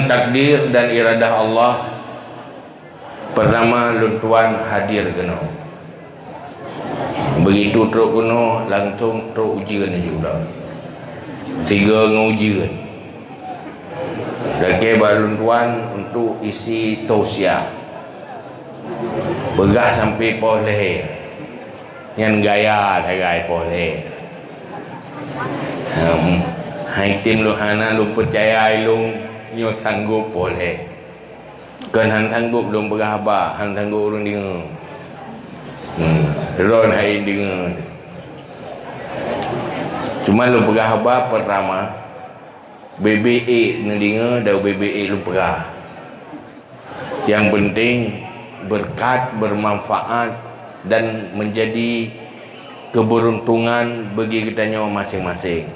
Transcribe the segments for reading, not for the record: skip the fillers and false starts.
takdir dan iradah Allah. Pertama luntuan hadir kena. Begitu teruk kena, langsung teruk ujian juga. Tiga ngujian. Dan ke baluntuan untuk isi tausiah. Begah sampai poh leher. Yang gaya tagai poh leher. Hai tim lu hana lu percaya lu nyo sanggup boleh. Kan han sanggup belum berapa, han sanggup urang dengar. Ron hai dengar. Cuma lu berapa pertama BBA ni dengar dah BBA lu perah. Yang penting berkat, bermanfaat dan menjadi keberuntungan bagi kita nyawa masing-masing.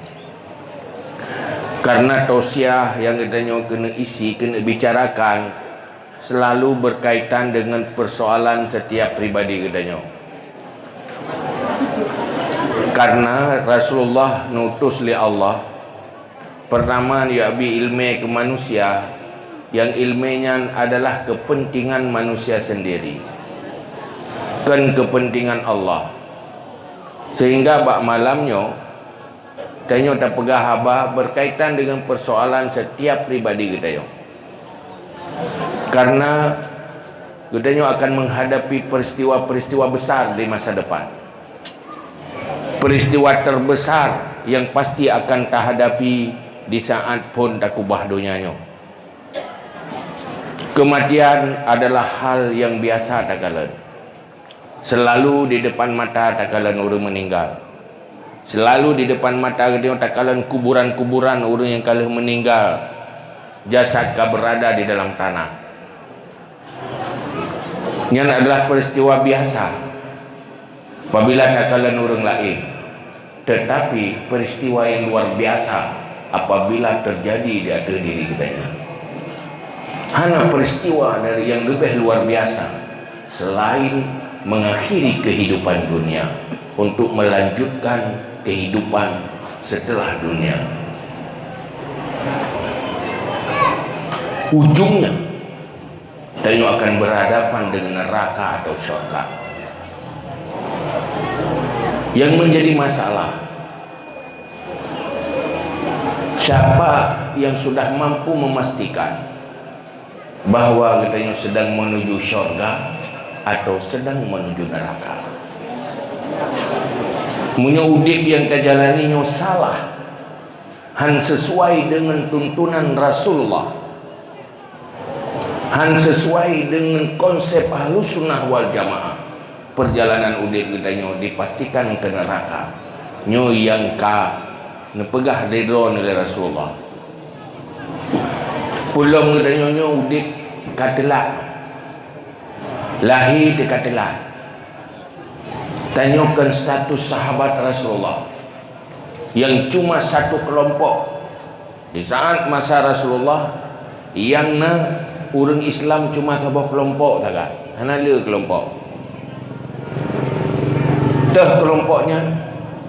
Karena tausiah yang kita nyawa kena isi, kena bicarakan selalu berkaitan dengan persoalan setiap pribadi kita nyawa. Karena Rasulullah nutus li Allah, pertama dia ambil ilmu ke manusia, yang ilmunya adalah kepentingan manusia sendiri, kan kepentingan Allah. Sehingga bak malamnya tanya tak pegah haba berkaitan dengan persoalan setiap pribadi kita yo. Karena kita akan menghadapi peristiwa-peristiwa besar di masa depan. Peristiwa terbesar yang pasti akan tak hadapi di saat pun tak kubah dunianya. Kematian adalah hal yang biasa tak kalah. Selalu di depan mata tak kalah orang meninggal. Selalu di depan mata kita tak kalah kuburan-kuburan orang yang kalah meninggal. Jasad kah berada di dalam tanah. Yang adalah peristiwa biasa apabila tak kalah orang lain. Tetapi peristiwa yang luar biasa apabila terjadi di atas diri kita. Hanya peristiwa dari yang lebih luar biasa selain mengakhiri kehidupan dunia untuk melanjutkan kehidupan setelah dunia. Ujungnya kita akan berhadapan dengan neraka atau syurga. Yang menjadi masalah, siapa yang sudah mampu memastikan bahawa kita sedang menuju syurga atau sedang menuju neraka. Punya udip yang kita jalaninya salah, han sesuai dengan tuntunan Rasulullah, han sesuai dengan konsep Ahlus Sunnah wal Jamaah. Perjalanan udip kita nyo dipastikan ke neraka. Nyo yang ka nepegah dedron oleh Rasulullah. Pulang kita nyo udip katelak. Lahir di katelak. Tanyakan status sahabat Rasulullah yang cuma satu kelompok di saat masa Rasulullah, yang orang Islam cuma sebuah kelompok saja. Hanya dia kelompok. Dah kelompoknya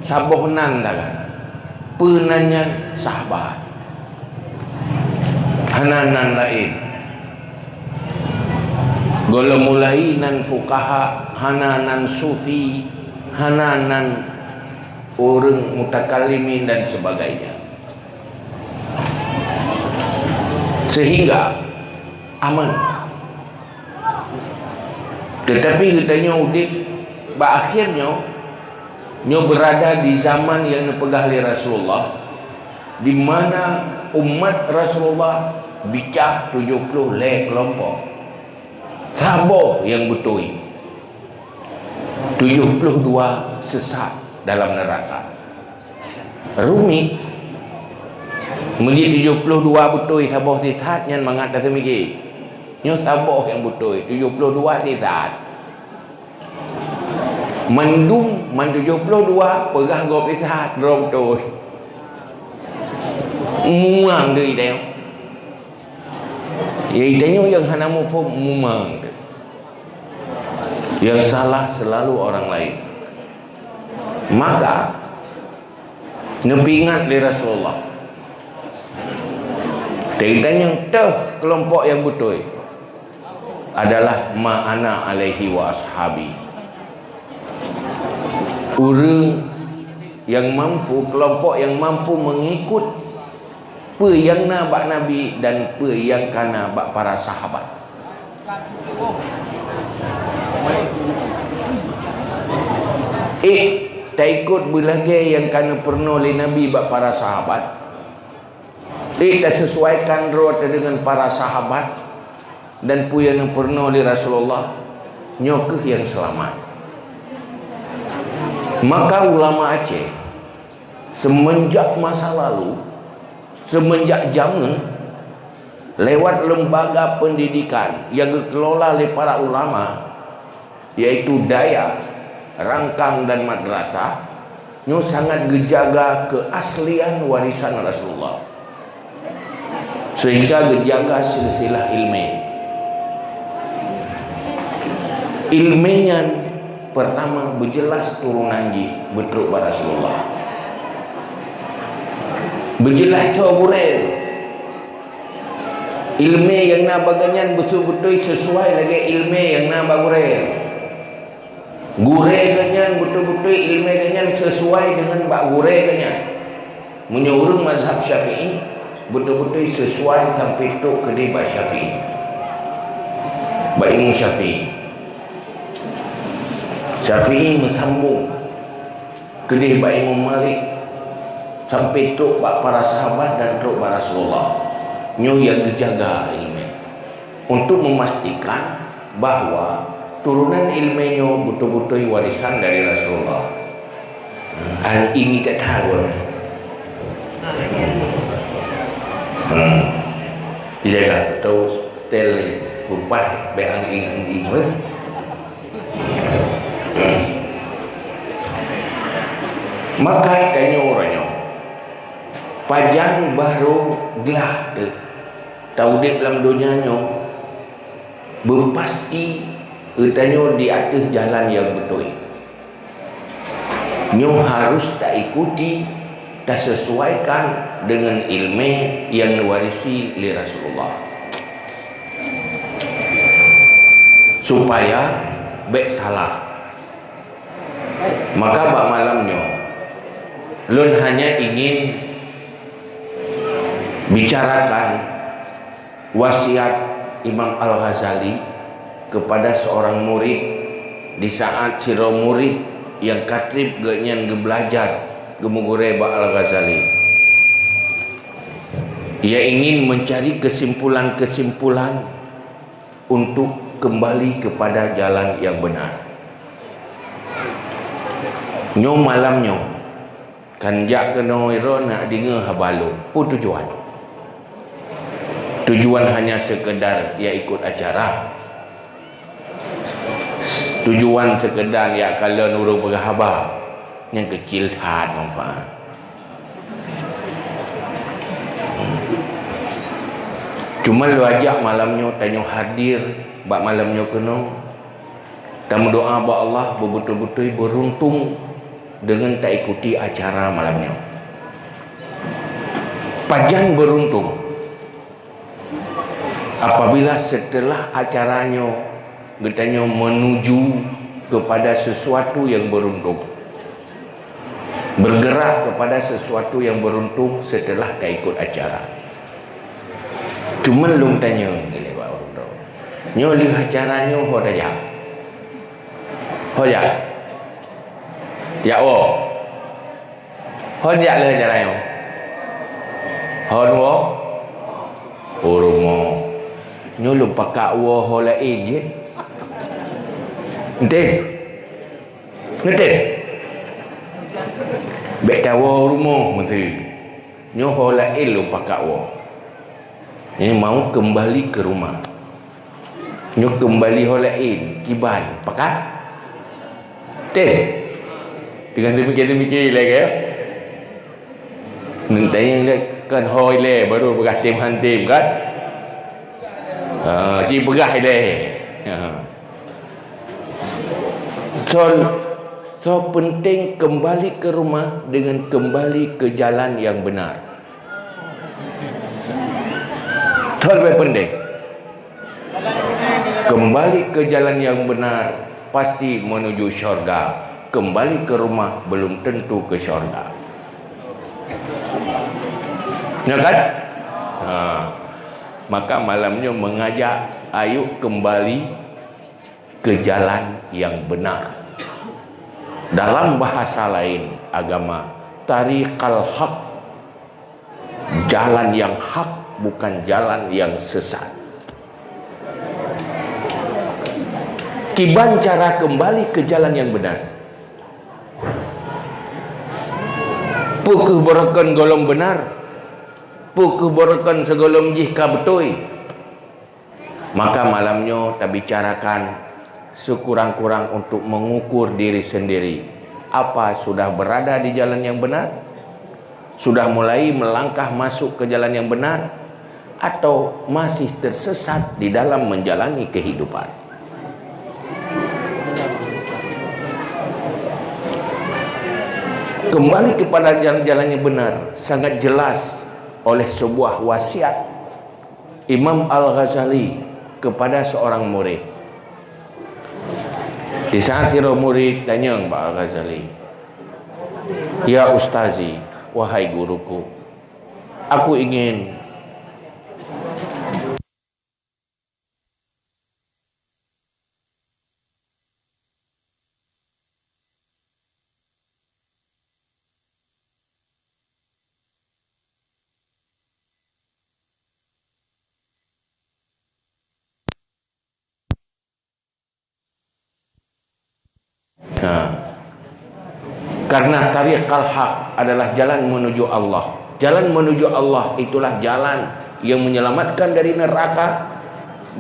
sabohnan saja. Penanya sahabat. Hananan lain. Golo mulai nan fukaha, hananan sufi, hananan orang mutakalimin dan sebagainya. Sehingga aman. Tetapi katanya udip akhirnya nyo berada di zaman yang dipegah oleh Rasulullah, di mana umat Rasulullah bicah 70 kelompok. Taboh yang betul 72 sesat dalam neraka. Rumit menjadi 72 betul taboh sesat yang mengat dah semiki. Nyo taboh yang betul 72 sesat. Mendung man 72 perah gop sesat rom tu. Muang dari dia. Iaitu yang hana mufum mumang. Yang salah selalu orang lain. Maka Nabi ingat dari Rasulullah, Dan yang kelompok yang betul adalah ma'ana alaihi wa ashabi. Orang yang mampu, kelompok yang mampu mengikut apa yang nak Nabi dan apa yang kana bak para sahabat. Tak ikut belage yang kana pernah oleh Nabi bak para sahabat. Tak sesuaikan roh dengan para sahabat dan pu yang pernah oleh Rasulullah, nyokeh yang selamat. Maka ulama Aceh semenjak masa lalu, semenjak zaman, lewat lembaga pendidikan yang dikelola oleh para ulama, yaitu Daya, Rangkang dan Madrasah, nyo sangat gejaga keaslian warisan Rasulullah, sehingga gejaga silsilah ilminya. Pertama berjelas turunan ji betul pada Rasulullah, berjelas cawure ilmu yang nak baganyan betul-betul sesuai lagi ilmu yang nak bagure gure ganyan betul-betul ilmu ganyan sesuai dengan bak gure ganyan. Menyuruh mazhab Syafi'i betul-betul sesuai sampai tok kedai bak Syafi'i, bak Imam Syafi'i menyambung kedai bak Imam Malik sampai tok bak para sahabat dan tok bak Rasulullah. Nyo yang dijaga ilmu untuk memastikan bahawa turunan ilmunya betul-betul warisan dari Rasulullah. Hal ini tak tahu. Dijaga tahu tel bupat beang-ing maka tanya orangnya pajang baru gelah tahu dia dalam dunianya berpasti tanya di atas jalan yang betul. Nyo harus tak ikuti, tak sesuaikan dengan ilmu yang diwarisi oleh Rasulullah, supaya baik salah. Maka bak malamnya lun hanya ingin bicarakan wasiat Imam Al-Ghazali kepada seorang murid di saat siro murid yang katrib genyan gebelajar gemugure bak Al-Ghazali. Ia ingin mencari kesimpulan-kesimpulan untuk kembali kepada jalan yang benar. Nyo malamnya kanjak kena iro nak dengar habalu pun tujuan hanya sekedar ia ikut acara, tujuan sekedar ia kalau nurung berhabar yang kecil tak manfaat. Cuma lu ajak malamnya tanya hadir bak malamnya kena dan doa bak Allah betul-betul beruntung dengan tak ikuti acara malamnya. Pajan beruntung apabila setelah acaranya getanya menuju kepada sesuatu yang beruntung, bergerak kepada sesuatu yang beruntung setelah tak ikut acara. Cuma lung tanya nyo li acaranya ho dah ya oh hojak le jalan hodwo urumo nyulu pakak wo hola je nte bek tawo rumo mesti nyo hola lu pakak wo ini mau kembali ke rumah nyo kembali hola kiban pakak dengan demikian lagi ya. Nanti yang kan hoi le baru bergatim hantim kan. Ji berah le. So penting kembali ke rumah dengan kembali ke jalan yang benar. Lebih pendek. Kembali ke jalan yang benar pasti menuju syurga. Kembali ke rumah belum tentu ke syurga. Ya kan? Maka malamnya mengajak ayo kembali ke jalan yang benar. Dalam bahasa lain agama, tariqal haq, jalan yang hak, bukan jalan yang sesat. Kiban cara kembali ke jalan yang benar. Pukuh berakan golong benar, pukuh berakan segolong jika betul. Maka malamnya kita bicarakan sekurang-kurang untuk mengukur diri sendiri. Apa sudah berada di jalan yang benar? Sudah mulai melangkah masuk ke jalan yang benar? Atau masih tersesat di dalam menjalani kehidupan? Kembali kepada jalan-jalan yang benar sangat jelas oleh sebuah wasiat Imam Al-Ghazali kepada seorang murid. Di saat murid tanya Pak Al-Ghazali, "Ya Ustazi, wahai guruku, aku ingin karena tariqal haq adalah jalan menuju Allah. Jalan menuju Allah itulah jalan yang menyelamatkan dari neraka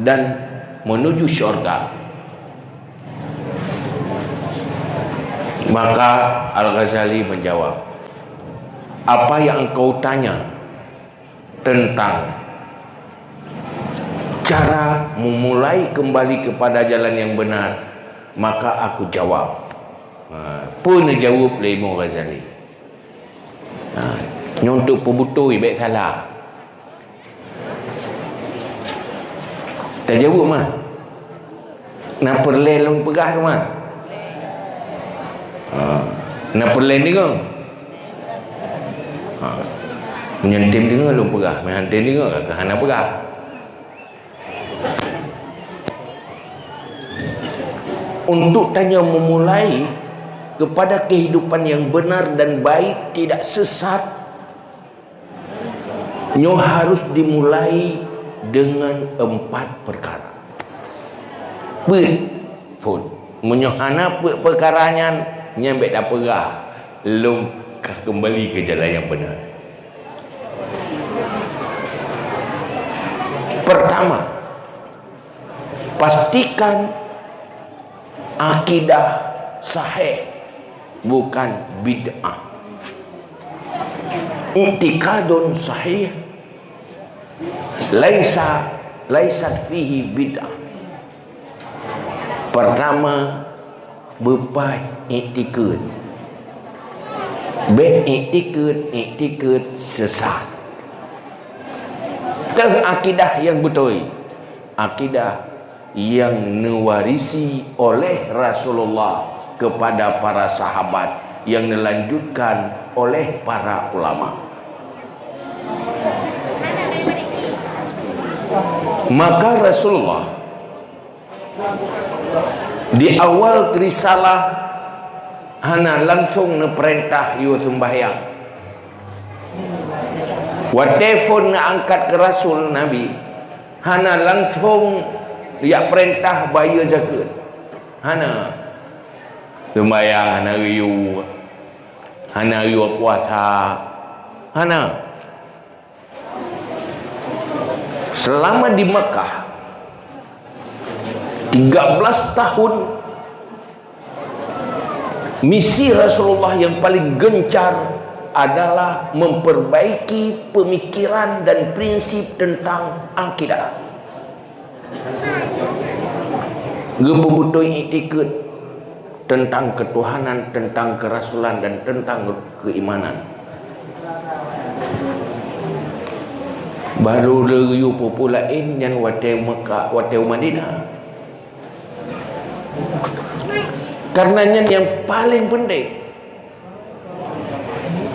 dan menuju syurga." Maka Al-Ghazali menjawab, "Apa yang engkau tanya tentang cara memulai kembali kepada jalan yang benar, maka aku jawab." Pun jawab Imam Ghazali. Nyontuk pebutui baik salah. Tak jawab mah. Nak perlen long pegah tu mah. Nak perlen ni ke? Menyentim dengar long pegah, menyentim dengar ke hana pegah. Untuk tanya memulai kepada kehidupan yang benar dan baik, tidak sesat, nyo harus dimulai dengan 4 perkara. Pun menyohana perkaranya nyambek dah perah, belum kembali ke jalan yang benar. Pertama, pastikan akidah sahih, bukan bid'ah. I'tiqadun sahih laisat fihi bid'ah. Pertama, bepai i'tiqad. I'tiqad sesat. Dan akidah yang betul, akidah yang diwarisi oleh Rasulullah kepada para sahabat, yang dilanjutkan oleh para ulama. Maka Rasulullah di awal risalah hana langsung perintah yu sembahyang. Wa telefon angkat ke Rasul Nabi, hana langsung dia perintah bayar zakat. Hana sembahyang, hana riu puasa, hana. Selama di Mekah 13 tahun, misi Rasulullah yang paling gencar adalah memperbaiki pemikiran dan prinsip tentang akidah. Gebubutuin i'tiqad tentang ketuhanan, tentang kerasulan, dan tentang keimanan. Baru reyu populain yang watai Mekah, watai Madinah. Karenanya yang paling penting,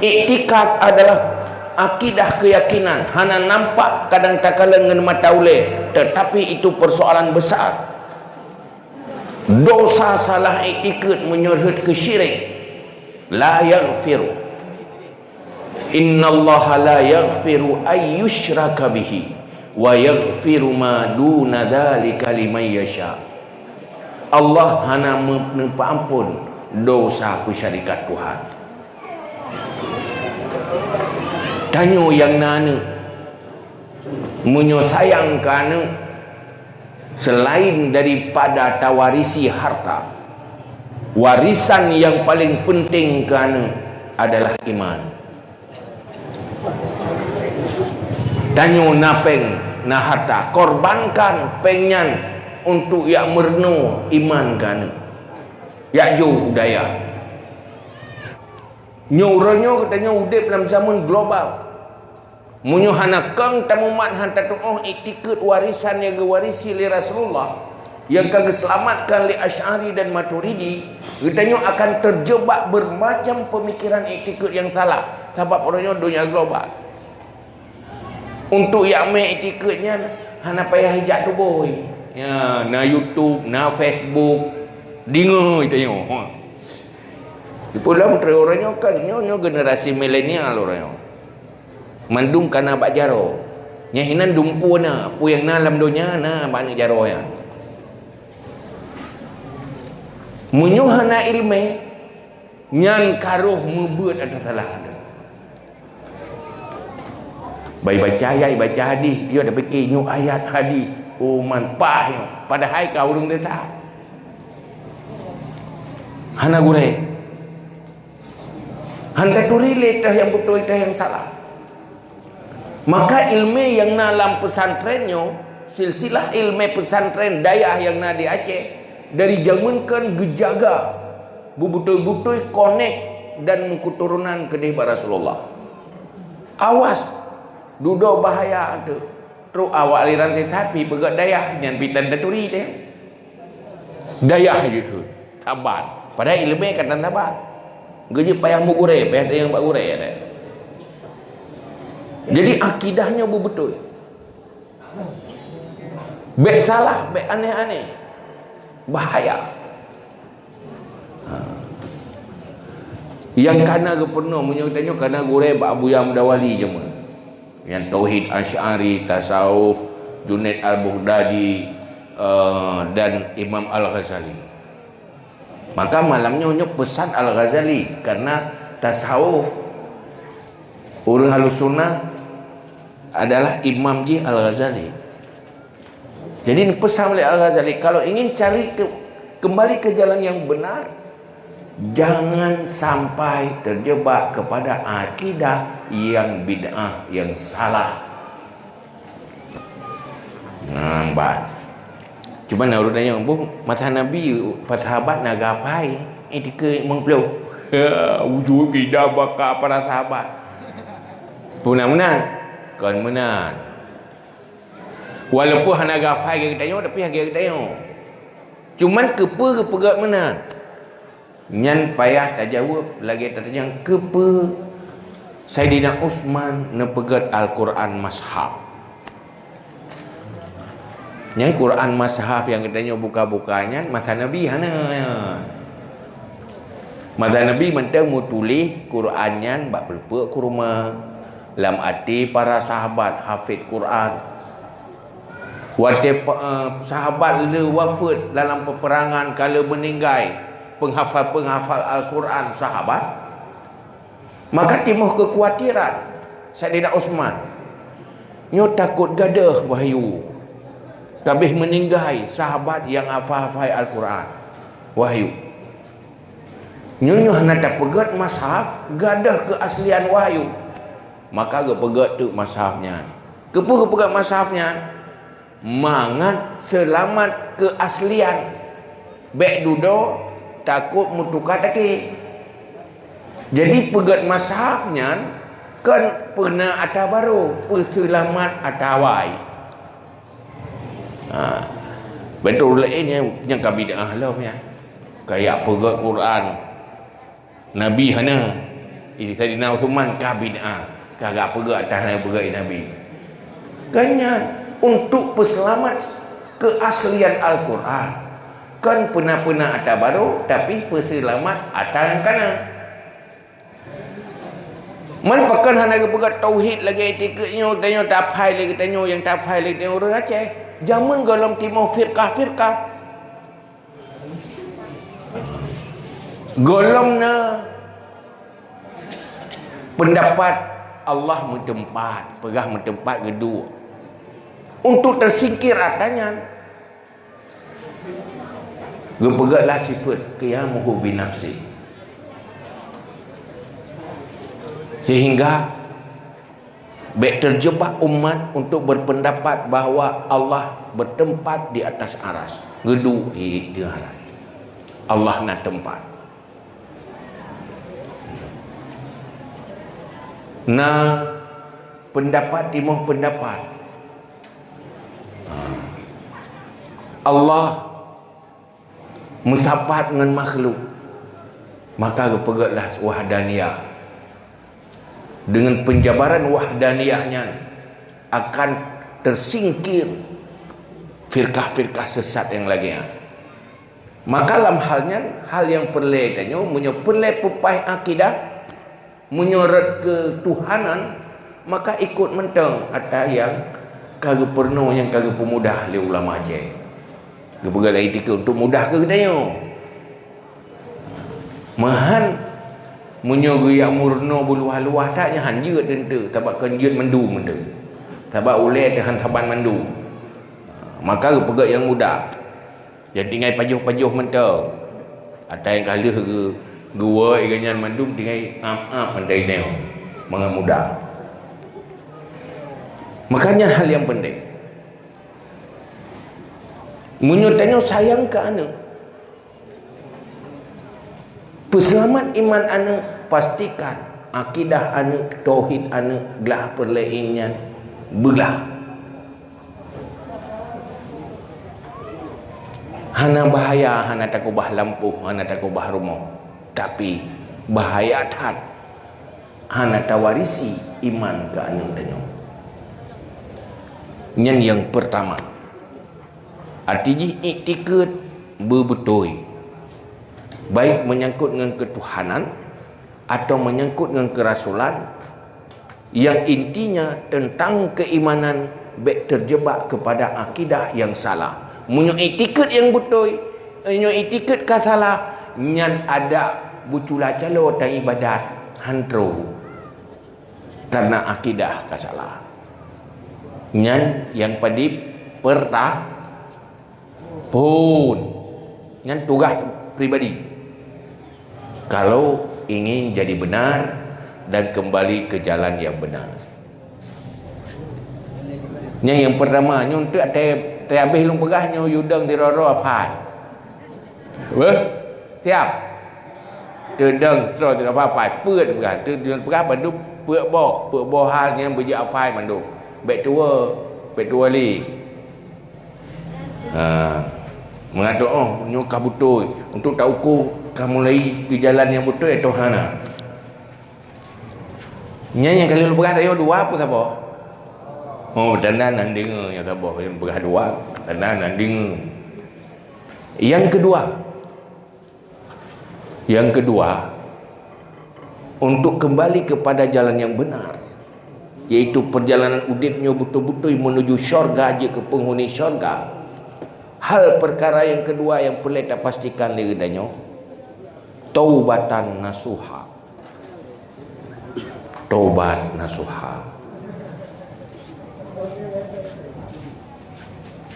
iktikad adalah akidah keyakinan. Hana nampak kadang tak kala dengan mata ulih, tetapi itu persoalan besar. Dosa salah iktikad menyerhut ke syirik. La yaghfiru. Innallaha la yaghfiru ayyushraka bihi wa yaghfiru ma duna dzalika liman yasha. Allah hanya menempa ampun dosa kesyirikat Tuhan. Tanya yang nana menyayang kana selain daripada tawarisi harta, warisan yang paling penting kana adalah iman. Tanya napeng na harta, korbankan pengen untuk yang merno iman kana ya jo daya nyoronyo katanya udip dalam zaman global munyo hana kang tamumat hanta tuoh iktikad warisan yang gewarisi li Rasulullah yang kagak selamatkan li Asy'ari dan Maturidi, katanya akan terjebak bermacam pemikiran iktikad yang salah sebab orangnya dunia global. Untuk yang main iktikadnya hana payah hijak tu boy. Ya, na YouTube, na Facebook, dengar tengok. Di pulau menteri orangnya kan nyo generasi milenial orangnya. Mandung kana bak jaro. Nyahinan dumpu na, pu yang na dalam dunia na bak jaro ya. Munyo hana ilmu nyan karuh mebeut ada salah ada. Baca ayat, baca hadis, dia dah fikir nyuk ayat hadis. Oh manpah padahal kau urung tak hana gure hanta tu relate dah yang betul dah yang salah. Maka ilmu yang dalam pesantrennya, silsilah ilmu pesantren dayah yang na di Aceh dari zaman kan gejaga betul-betul connect dan keturunan ke Rasulullah. Awas duduk bahaya ada terus awak aliran tetapi begat dayah yang pitan taturi teh dayah gitu tabat padahal ilmu kan tabat geje payah mu gure payah ada yang bak gure ada. Jadi akidahnya betul baik salah baik aneh-aneh bahaya. Yang kana ke penuh menyutanya kana gure bak Abu Yam Dawali je mun yang tauhid Asy'ari, tasawuf, Junaid Al-Baghdadi dan Imam Al-Ghazali. Maka malamnya nyok pesan Al-Ghazali karena tasawuf urang Ahlus Sunnah adalah Imam Ji Al-Ghazali. Jadi pesan oleh Al-Ghazali kalau ingin cari kembali ke jalan yang benar, jangan sampai terjebak kepada akidah yang bid'ah, yang salah. Nampak. Cuma nak urutnya bung masa Nabi pas sahabat nak gapai etika mengpelu. Wujud kita bakal para sahabat. Punang menang. Kan menang. Walaupun hana gapai kita tengok tapi kita tengok. Cuman kepegat menang. Nyan payah tak jawab lagi tak tanya kepe Sayyidina Utsman nepegat Al-Quran Mashaf. Yang Quran Mashaf yang katanya buka-bukanya masa Nabi hana. Masa Nabi mentang mu tulis Qurannya bak pelpek ke rumah. Lam arti para sahabat hafid Quran. Waktu sahabat le wafat dalam peperangan kala meninggal penghafal-penghafal Al-Quran sahabat, maka timbul kekhawatiran Sayyidina Utsman nyo takut gadah wahyu tabih meninggal sahabat yang hafal-hafal Al-Quran wahyu nyo hendak pegat mashaf gadah keaslian wahyu, maka ge pegat tu mashafnya kepu pegat mashafnya mangat selamat keaslian baik duduk takut mutukar taki. Jadi pegat mashafnya Kan pernah ada baru perselamat atawai. Betul lainnya yang kabidah lah ya. Kayak pegat Quran. Nabi hana. Ini Saidina Uthman kabidah. Kagak pegat atas pegat Nabi. Kanya untuk perselamat keaslian Al-Quran. Kan pernah ada baru tapi perselamat atas yang kanan. Merupakan hanya pegat tauhid lagi etiketnya tanya tak faham lagi tanya yang tak faham lagi tanya orang Aceh. Zaman golong timur firqah-firqah. Golongna pendapat Allah mentempat, pegah mentempat kedua. Untuk tersingkir adanya. Gepegatlah sifat qiyamuhu binafsi. Sehingga terjebak umat untuk berpendapat bahawa Allah bertempat di atas aras. Gedu di aras. Allah nak tempat. Nah, pendapat timur pendapat. Allah musapat dengan makhluk. Maka kepegatlah wahdaniyah. Dengan penjabaran wahdaniyahnya akan tersingkir firqah-firqah sesat yang lagi. Maka dalam halnya hal yang perlu tanya perlu pepai akidah menyorot ketuhanan, maka ikut mentang ada yang kagak perno yang kagak pemudah oleh ulama Aceh. Kepegat etika untuk mudah ke tanya. Mahan menyogi yang murno buluh-luah taknya hanjut tentu tabak kenjut mendu. Tabak uleh tahan taban mendu. Maka pegat yang mudah. Yang tinggal pajuh-pajuh mentau. Ada yang kalah ke gua iganyan mendu tinggal ap pandai neo. Mengat mudah. Makanya hal yang penting. Menyutanya sayang ke anak. Peselamat iman anak pastikan akidah anak, tauhid anak belah perlainnya belah. Hana bahaya, hana takubah lampu, hana takubah rumah. Tapi bahaya tat. Hana tawarisi iman ke anak dan yang pertama. Artinya iktikat berbetul. Baik menyangkut dengan ketuhanan atau menyangkut dengan kerasulan yang intinya tentang keimanan baik terjebak kepada akidah yang salah. Munyo etiket yang betul, munyo etiket ka salah, nyan ada bucula calo tang ibadat hantro karena akidah ka salah. Nyan yang padip pertah pun nyan tugas pribadi. Kalau ingin jadi benar dan kembali ke jalan yang benar. Yang pertama, nyuntuk te habis long pegahnya yudang di roro apa? Weh, siap. Tedang terus tidak apa-apa, peut pegah. Tedang pegah bandu peut boh hal yang berjak apa bandu. Baik tua li. Mengatuk nyukah betul untuk tak ukur kamu lagi ke jalan yang betul atau hana. Yang kali lu berah saya dua apa sabar? Oh, tanda nan dengar yang sabar yang berah dua, tanda nan dengar. Yang kedua, untuk kembali kepada jalan yang benar, yaitu perjalanan udipnya betul-betul menuju syurga aja ke penghuni syurga. Hal perkara yang kedua yang perlu kita pastikan diri danyo, taubatan nasuha. Taubat nasuha.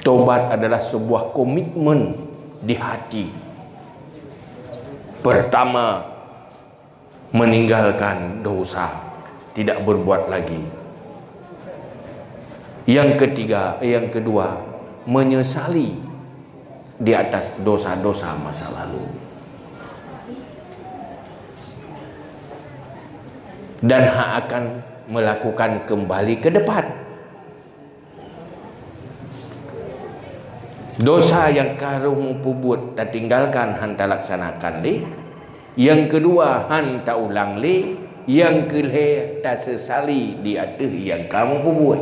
Taubat adalah sebuah komitmen di hati. Pertama, meninggalkan dosa, tidak berbuat lagi. Yang kedua, menyesali di atas dosa-dosa masa lalu. Dan akan melakukan kembali ke depan. Dosa yang karumu pubut tak tinggalkan han tak laksanakan li. Yang kedua han tak ulang li. Yang kelih tak sesali di atas yang kamu pubut.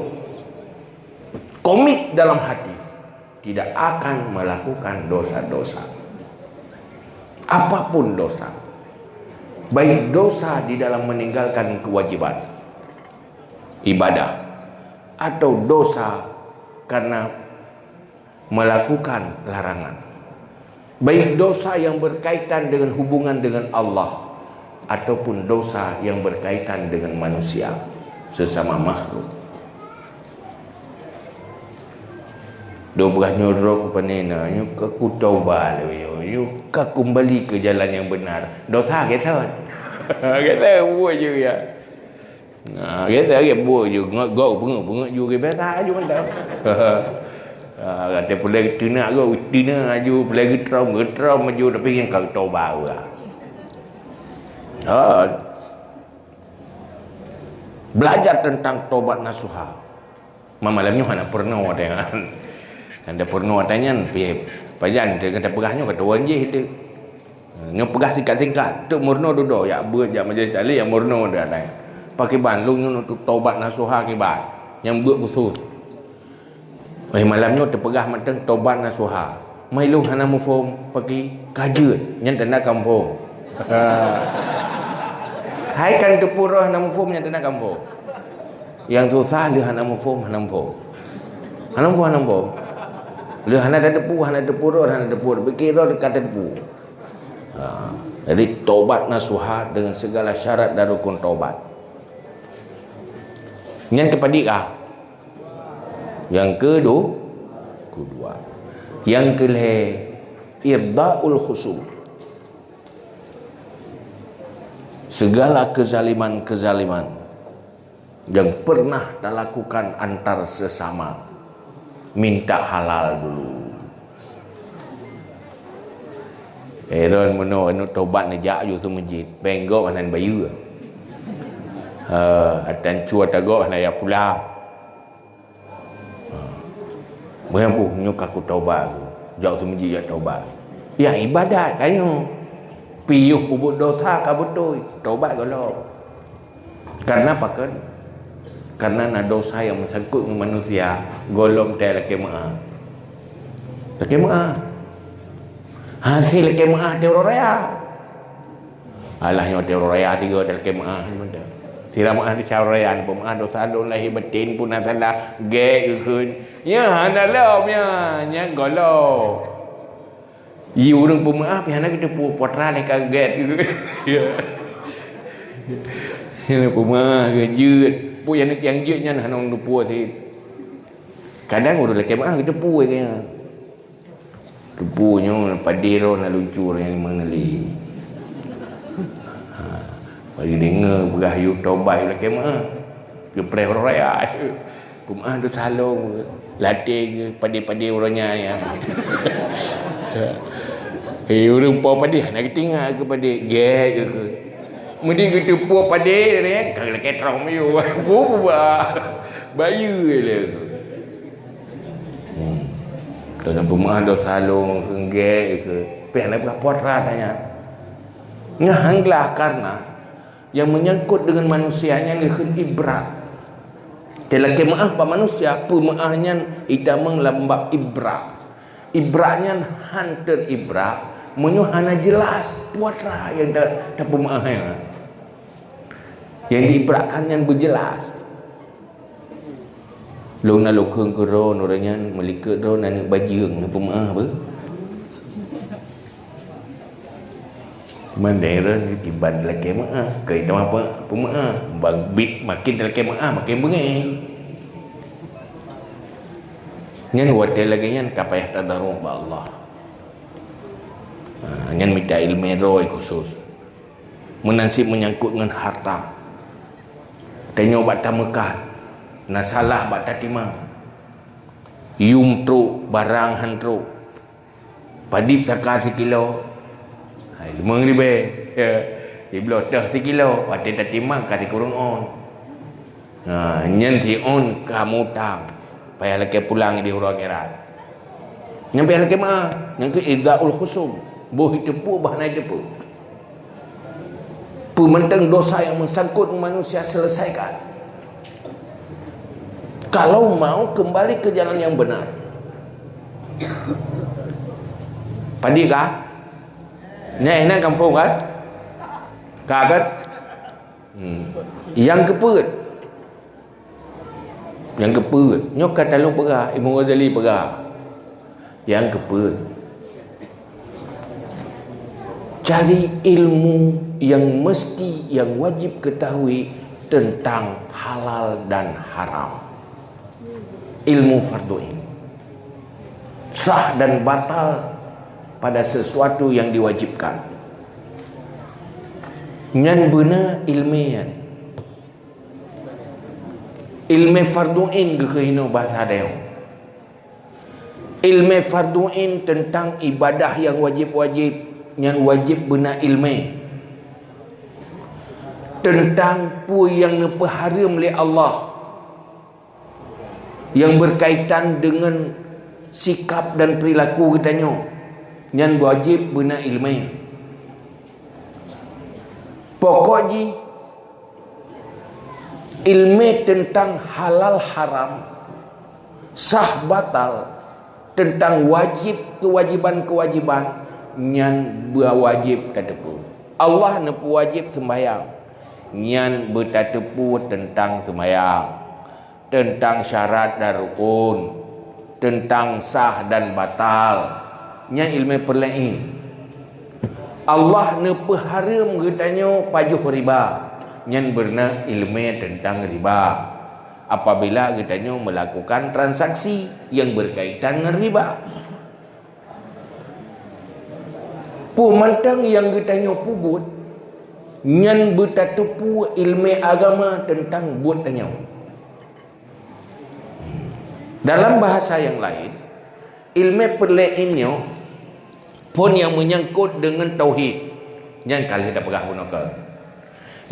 Komit dalam hati tidak akan melakukan dosa-dosa, apapun dosa, baik dosa di dalam meninggalkan kewajiban ibadah atau dosa karena melakukan larangan, baik dosa yang berkaitan dengan hubungan dengan Allah ataupun dosa yang berkaitan dengan manusia sesama makhluk. Do berah nyuruh kepada nena, aku taubat you kembali ke jalan yang benar. Dosa kita kita buat je ya. Kita buat je ngau bengok you ke biasa je mantap. Kata pelai tina go tina aju pelai getram maju tapi yang kau taubat lah. Belajar tentang taubat nasuha. Malamnya mana pernah dengan anda pernah tanya pajan dia kata perahnya kata orang je dia nya perah singkat-singkat tu murno duduk ya buat jam majlis tali yang murno dah ada pakai ban lu untuk taubat nasuha ke ban yang buat khusus malamnya terperah matang taubat nasuha mai lu hana mufum pakai kajut yang tanda kampung hai kan tepurah hana mufum yang tanda kampung yang susah dia hana mufum hana mufum lu hana ada depu fikir dekat depu. Jadi taubat nasuha dengan segala syarat dan rukun taubat. Yang kepadikah? Yang kedua. Yang kelih irdaul khusum. Segala kezaliman yang pernah dilakukan antar sesama minta halal dulu. Aaron meno taubat najak ju tu masjid. Benggok anan bayu. Atan cua tagok na ya pula. Mampu nyuk aku taubat. Jak tu masjid ya taubat. Ya ibadat kayu. Piyuh ubud dosa ka betul. Taubat kalau. Karena apa kan? Karena ada dosa yang menyangkut dengan manusia golong dia laki maaf hasil laki maaf teror raya alahnya teror raya tiga laki maaf tidak maaf di cara raya ni pemaaf dosa don lahir batin pun salah gek kun ya hanalau nya golong youនឹងពុំអស់ពីហ្នឹងគេទៅពូពត្រាលេកាហ្គេតini puma gejut pu yang jutnya hanong dupu si kadang udah lek mah gitu pu kayaknya dupunya padiro na lucu yang mana li bagi dengar berahyu tobai lek mah ke preraya puma do salong latih padi-padi orangnya ya urang po padi nak tinggal kepada ge ke mesti kita puas pada ni kalau ketrong mayu buah bayu le tu nak pemah do salong kengge ke peh nak potrat tanya ngahanglah karena yang menyangkut dengan manusianya ni ibrat telake maaf pa manusia pemaahnya itamang lambak ibratnya hanter ibrat menyuhana jelas potra yang dah pemaahnya yang diibratkan yang berjelas lu na lokeng keron orangnya melikat ron anak bajing na pemaah apa mandaran kiban laki maah kai tama apa pemaah bang bit makin laki maah makin bengeng nyan wadai lagi nyan kapayah tadarung ba Allah nyan minta ilmu roy khusus menasib menyangkut dengan harta tanya obat tamekan na salah bat tatima yum tru barang hantru padi takar 1 kilo hai 5,000 di blok dah 1 kilo padi tatima kasi kurang on Nyen ti on kamu tang payah lagi pulang di hurang akhirat. Nyampe lagi mah yang ke idaul khusum boh tepu bahna tepu. Pementang dosa yang mensangkut manusia selesaikan. Kalau mau kembali ke jalan yang benar. Padi kah? Ini kampung kan? Kagat? Yang keput. Yang keput. Nyok kata lu perah. Imam Ghazali perah. Yang keput. Cari ilmu yang mesti, yang wajib ketahui tentang halal dan haram. Ilmu fardu'in. Sah dan batal pada sesuatu yang diwajibkan. Nyan benar ilmian. Ilmu fardu'in kehino bahasa dia. Ilmu fardu'in tentang ibadah yang wajib-wajib. Yang wajib benar ilmu tentang pu yang haram oleh Allah yang berkaitan dengan sikap dan perilaku katanya yang wajib benar ilmu. Pokoknya ilmu tentang halal haram, sah batal, tentang wajib kewajiban-kewajiban nyan berwajib tatepu. Allah nepu wajib sembahyang. Nyan bertatepu tentang sembahyang, tentang syarat dan rukun, tentang sah dan batal. Nyan ilmu perlain. Allah nepu haram katanya pajuh riba. Nyan berna ilmu tentang riba. Apabila katanya melakukan transaksi yang berkaitan dengan riba. Pemantang yang ditanya pubut nyan bertatupu ilmu agama tentang buat tanya. Dalam bahasa yang lain, ilmu perlainnya pun yang menyangkut dengan tauhid yang kali dah pernah gunakan.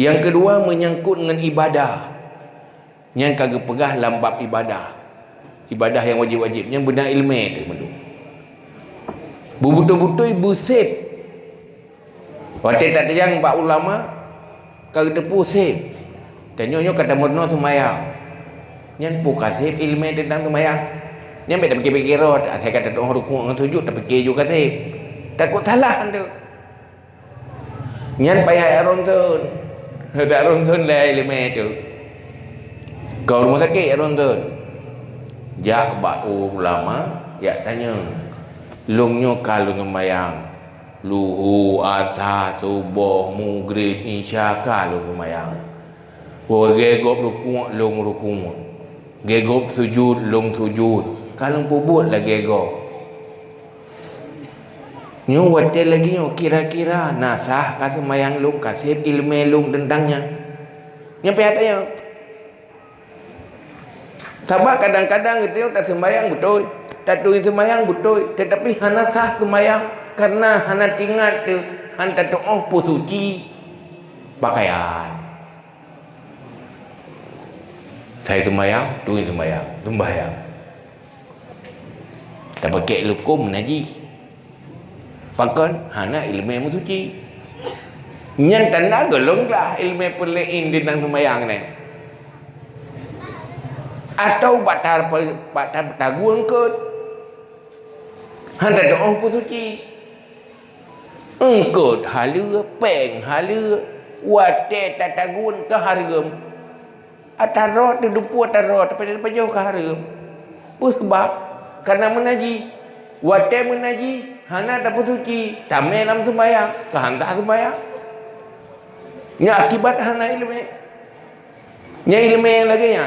Yang kedua menyangkut dengan ibadah yang kagak pernah lambap ibadah. Ibadah yang wajib-wajib yang benar ilmu tu mendu. Betul-betul busip. Waktu tak terjang pak ulama kagak tepu sip. Dan nyonya kata murno sembahyang. Nyan pu kasih ilmu tentang sembahyang. Nyan tak fikir-fikir saya kata doa rukuk dengan sujud tak fikir juga sip. Takut salah tu. Nyan payah arontun. Dak arontun lah ilmu tu. Kau rumah sakit arontun. Jak pak ulama ya tanya. Lungnya kalau sembahyang luhu, asar, subuh, maghrib, isya kalau sembahyang. Gegop rukuk, lung rukuk. Gegop sujud, lung sujud. Kalau pubut lah gegop. Nyo watel lagi nyo kira-kira nasah ka sembahyang lung kasih ilmu lung tentangnya. Nyampe hatanya. Sebab kadang-kadang itu tak sembahyang betul. Tak tulis sembahyang betul. Tetapi hana sah sembahyang. Karena hana tinggal tu hanta tu pu suci pakaian. Saya sembahyang, tu sembahyang. Tak pakai lukum najis. Fakon hana ilmu yang suci. Nyan tanda golonglah ilmu perlain tentang sembahyang ni. Atau batal taguang kot. Hanta tu pu suci. Engkut hala, peng hala, wate tatagun ke hargam. Atarot tu dupu atarot, tapi depan jauh ke hargam. Sebab, kerana menaji, wate menaji, hana tak suci, tamai dalam sembahyang, kehantar sembahyang. Ini akibat hana ilmu. Ini ilmu yang lagi ya.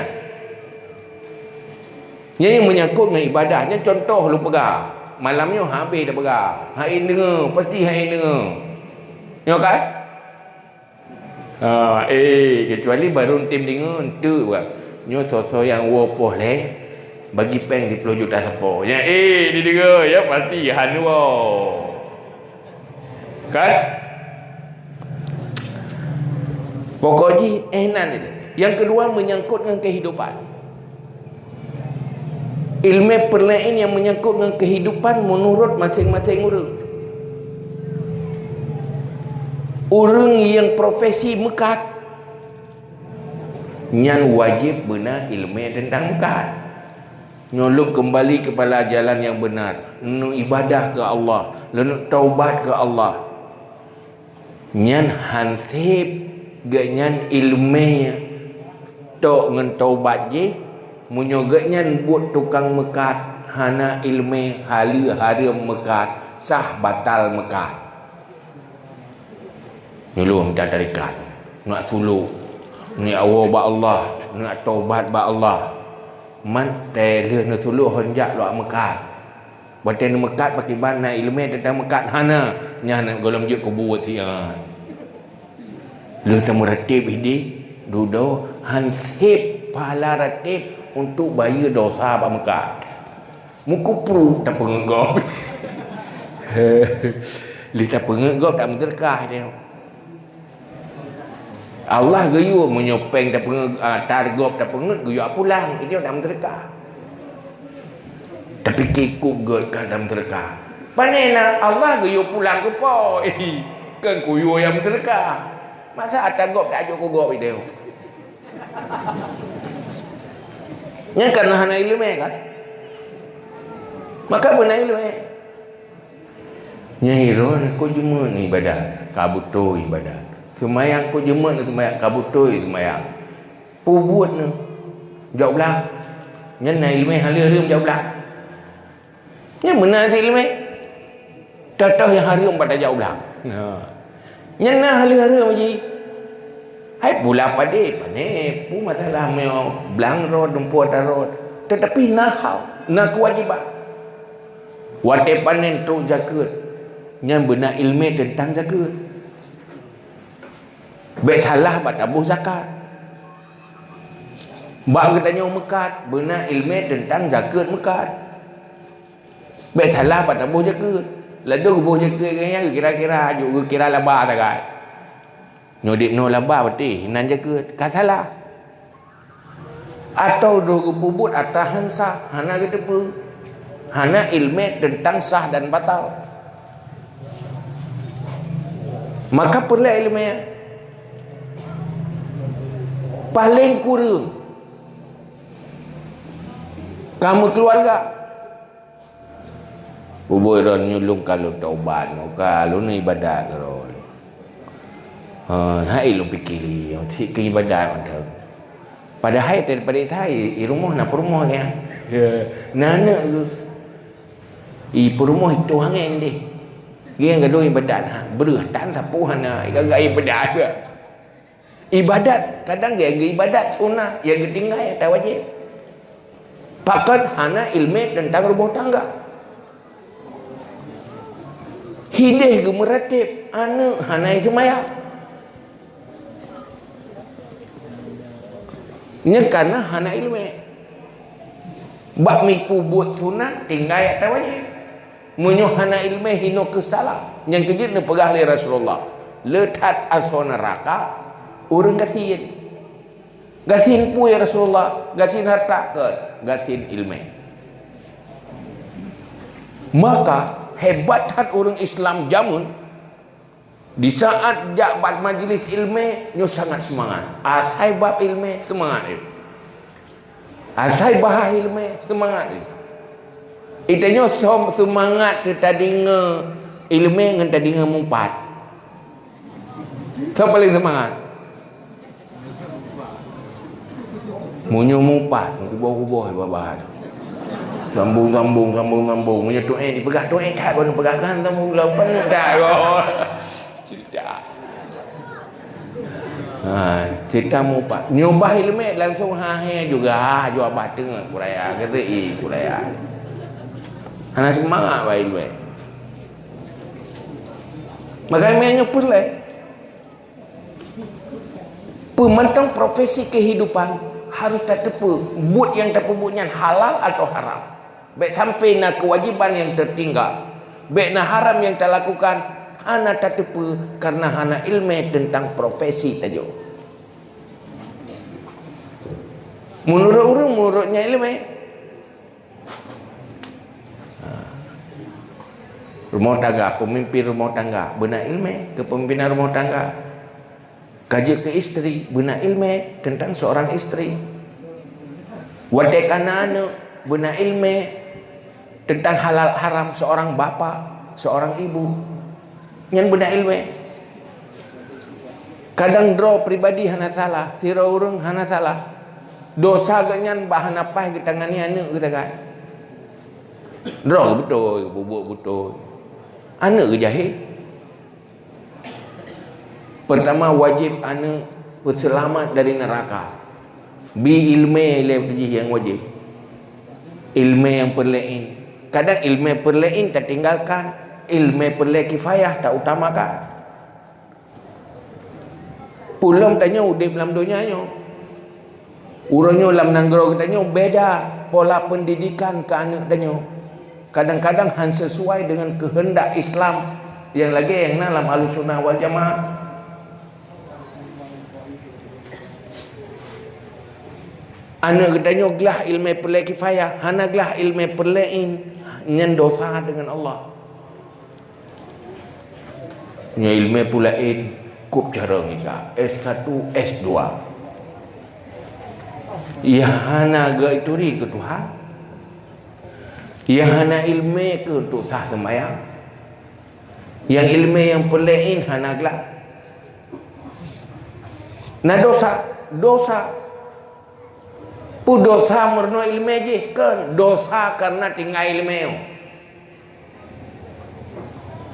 Ini menyangkut dengan ibadahnya, contoh lu pegang. Malamnya habis dah berah. Hai dengar, pasti hai dengar. Ya kan? Kecuali baru tim dengar tu buat. Nyo so yang wopoh leh bagi peng 10 juta siapa. Ya dia dengar ya pasti han wo. Kan? Pokoknya enak ni. Yang kedua, menyangkut dengan kehidupan. Ilmu perlain yang menyangkut dengan kehidupan menurut masing-masing orang. Orang yang profesi mekat, yang wajib benar ilmu tentang mekat. Nyolong kembali kepada jalan yang benar, nak ibadah ke Allah, nak taubat ke Allah. Nyan hansip ganyan ilmu tok ngan taubat je, munyogat nyan buat tukang mekat, hana ilmu hali haram mekat, sah batal mekat. Nyolong minta tarikat, nak suluk, ni awal ba Allah, nak taubat ba Allah. Man te leh nak suluk honjak luak mekat. Baten mekat pakai bana ilmu tentang mekat hana nya nak golong je kubur tian. Leh tamu ratib ini dudo hansip pahala ratib untuk bayar dosa ba mekat. Muku pru tak pengegop. Leh tak pengegop tak menterkah dia. Allah gayu menyopeng tak targop tak pengut gayu pulang itu dalam terka. Tapi kikuk god kan dalam terka. Panena Allah gayu pulang ke po. Kan kuyu yang terka. Masa targop tak ajuk kugop itu. Yang karena hana ilmu kan. Maka benar ilmu. Nyahiro ko juma ni ibadat, kabuto ibadat. Semayang ko jemat tu semayang, kabutoi semayang. Pubuat ni jauh belah. Nyan na ilmu halir-halir jauh belah. Nyan benar tu ilmu. Tatah yang harir pada jauh belah. Nyan na halir-halir je. Hai pula pade, pane pu masalah meo belang rod dumpu tarot. Tetapi nahal, na kewajiban. Wate panen tu zakat. Nyan benar ilmu tentang zakat. Baik salah buat tabuh zakat. Bak katanya mekat, benar ilmu tentang zakat mekat. Baik salah buat tabuh zakat. Lalu buh zakat kayaknya kira-kira juga kira laba tak kan. Nyodik no laba berarti nan zakat. Kan salah. Atau do bubut atau hansa, hana kata apa? Hana ilmu tentang sah dan batal. Maka perlu ilmu paling kurang kamu keluarga bubur dan nyulung kalau taubat kalau ni ibadat kalau hai lu pikiri ke ibadat macam pada hai daripada thai i rumah nak rumah ya nana ke rumah itu hangen deh dia gaduh ibadat berah tak sapu hana gagak ibadat ke. Ibadat kadang dia ibadat sunnah yang ketinggal yang tak wajib. Pakat hana ilmu tentang rumah tangga. Hidih ke meratib anak hana semayang. Nya karena hana ilmu. Bab mipu buat sunat tinggal yang tak wajib. Menyuh hana ilmu hino kesalah. Yang kejut ni pegah oleh Rasulullah. Letat asal neraka orang gasin. Gasin pu ya Rasulullah, gasin harta ke, gasin ilmu. Maka hebat orang Islam jamun di saat jabat majlis ilmu nyo sangat semangat. Asai bab ilmu semangat dia. Asai bahas ilmu semangat dia. Itanya semangat tadinga ilmu dengan tadinga mumpat. Siapa paling semangat? Munyo mumpat, kubah-kubah babah tu. Sambung. Munyo tuan dipegah tuan tak pun pegahkan tamu lapan tak. Cerita. Cerita mumpat. Nyobah ilmu langsung juga jual bateng kuraya kata kuraya. Hana semangat ba ilmu. Makanya perlu pemantang profesi kehidupan harus tak tepu buat yang tak buatnya halal atau haram. Baik sampai nak kewajiban yang tertinggal. Baik nak haram yang tak lakukan hana tak tepu karena hana ilmu tentang profesi tajuk. Menurut orang, menurutnya ilmu. Rumah tangga, pemimpin rumah tangga benar ilmu, kepemimpinan rumah tangga. Kerja ke isteri benar ilmu tentang seorang isteri. Wadai anak benar ilmu tentang halal haram seorang bapa, seorang ibu. Yang benar ilmu. Kadang draw pribadi hana salah, sira urang hana salah. Dosa ganyan bahan apa kita ngani anak kita kan. Draw betul, bubuk betul. Anak ke jahil. Pertama wajib anak berselamat dari neraka. Bi ilmu lebih yang wajib. Ilmu yang perlain. Kadang ilmu perlain tak tinggalkan, ilmu perlain kifayah tak utamakan. Pulang tanya udip dalam dunianya. Urangnya dalam nanggro tanya beda pola pendidikan ke anak tanya. Kadang-kadang hanya sesuai dengan kehendak Islam yang lagi yang dalam Ahlussunnah wal Jamaah. Anak katanya gelah ilmu perlain kifayah, hana gelah ilmu perlain nyen dosa dengan Allah. Nya ilmu perlain kup cara kita S1, S2. Ya hana ga itu ri ke Tuhan. Ya hana ilmu ke untuk sah sembahyang. Yang ilmu yang perlain hana gelah. Nah dosa pu dosa merno ilmu je kan dosa karena tinggal ilmu.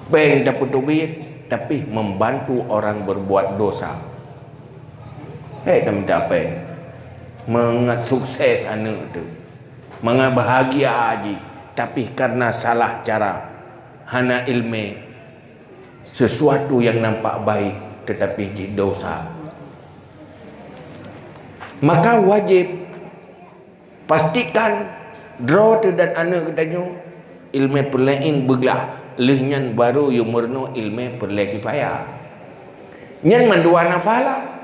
Beng dapat duit tapi membantu orang berbuat dosa. Tak minta apa? Mengat sukses anak tu. Mengat bahagia aja. Tapi karena salah cara. Hana ilmu. Sesuatu yang nampak baik tetapi jadi dosa. Maka wajib pastikan draw tu dan anak katanya ilmu perlain beglah. Lehnya baru yang merno ilmu perlain kifayah. Nyan mandua nafala.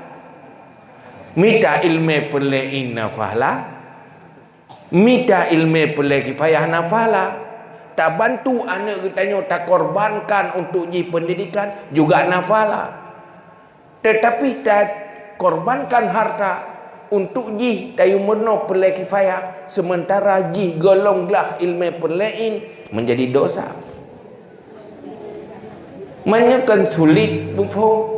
Mita ilmu perlain nafala, mita ilmu perlain kifayah nafala. Tak bantu anak katanya tak korbankan untuk ji pendidikan juga nafala. Tetapi tak korbankan harta untuk ji dayu merno perlain kifayah sementara ji golonglah ilmu perlain menjadi dosa. Menyekan sulit bupo.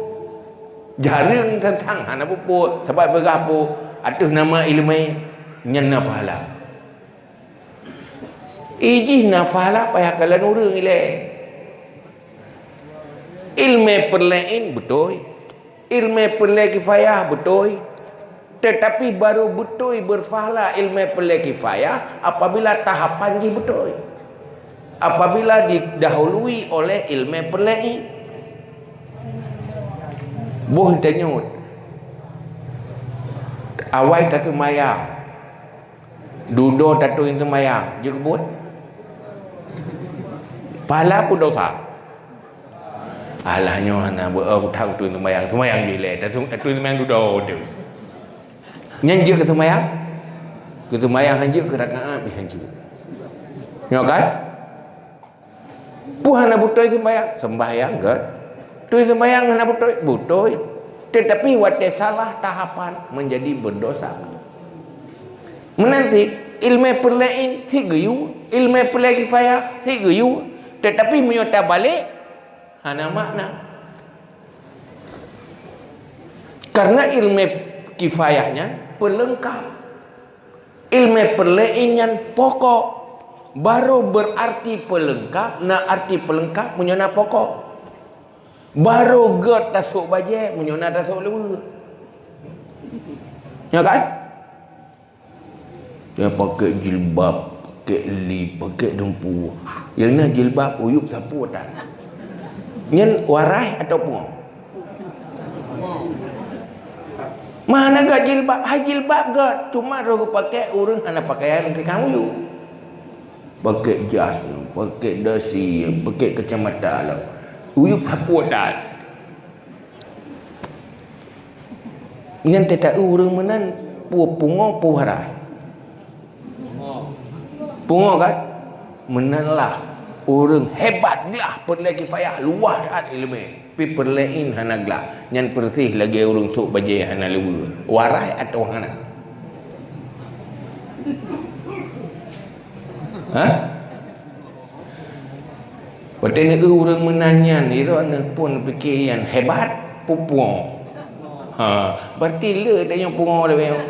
Jarang tentang hana bupo sebab bergapo atas nama ilmu nyen nafala. Iji nafala payah kala nurung ile. Ilmu perlain betul. Ilmu perlain kifayah betul. Tetapi baru betul berfahala ilmu perlain kifayah apabila tahapan ji betul. Apabila didahului oleh ilmu perlain. Boh tanyut. Awai tatu mayang. Dudo tatu itu mayang. Je kebut. Pahala pun dosa. Alahnya ana tahu tu itu mayang. Tu mayang jile. Tatu itu mayang dudo tu. Nyanjir ke tu mayang. Ke tu mayang hanjir ke rakaat hanjir. Nyo kan? Puhana butoi sembahyang kan? Tu sembahyang hana butoi. Tetapi wate salah tahapan menjadi berdosa. Menanti ilmu perlain tigayu, ilmu perlain kifayah tigayu, tetapi menyota balik hana makna. Karena ilmu kifayahnya pelengkap. Ilmu perlainnya pokok. Baru berarti pelengkap, na arti pelengkap menyona pokok. Baru god tasuk baje menyona tasuk lewa. Ya kan? Dia pakai jilbab, pakai lip, pakai dempu. Yang nak jilbab uyup sapu tak? Nyen warai ataupun mana gak jilbab? Hai jilbab gak? Cuma rogo pakai urang hana pakaian ke kamu. Pakai jas, pakai dasi, pakai kacamata lah. Uyup sapu dah. Ngan tak urang menan pungo puharai. Pungo kan menalah orang hebatlah perle kifayah luah kat ilmu. Pi perlein hanagla nyan persih lagi orang tok baje hana lewu. Warai atau hana? Ha? Patutnya orang menanyan irana pun fikir yang hebat pupuang. Ha, berarti le dah yang pungo dah memang.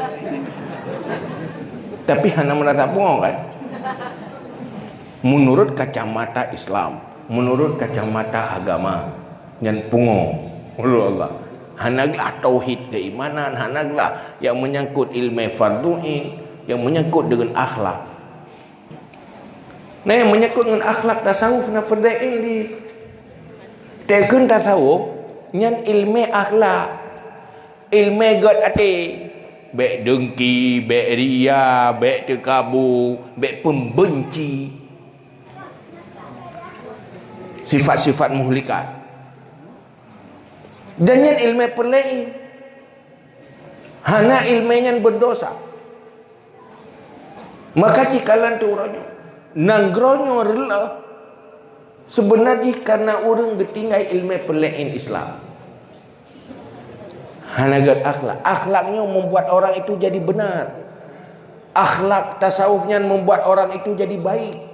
Tapi hana merasa pungo kan? Menurut kacamata Islam, menurut kacamata agama, yang pungo. Allah. Hanaglah tauhid keimanan, hanaglah yang menyangkut ilmu fardu'i, yang menyangkut dengan akhlak. Nah, yang menyangkut dengan akhlak tasawuf na farda'in di tekun tasawuf nyan ilmu akhlak, ilmu god ati, baik dengki, baik ria, baik terkabur, baik pembenci, sifat-sifat muhlikat. Dan yang ilmu perlain hana ilmu yang berdosa. Maka cikalan tu orangnya nanggronyo rela sebenarnya karena orang getinggai ilmu perlain Islam. Hanagat akhlak, akhlaknya membuat orang itu jadi benar. Akhlak tasawufnya membuat orang itu jadi baik.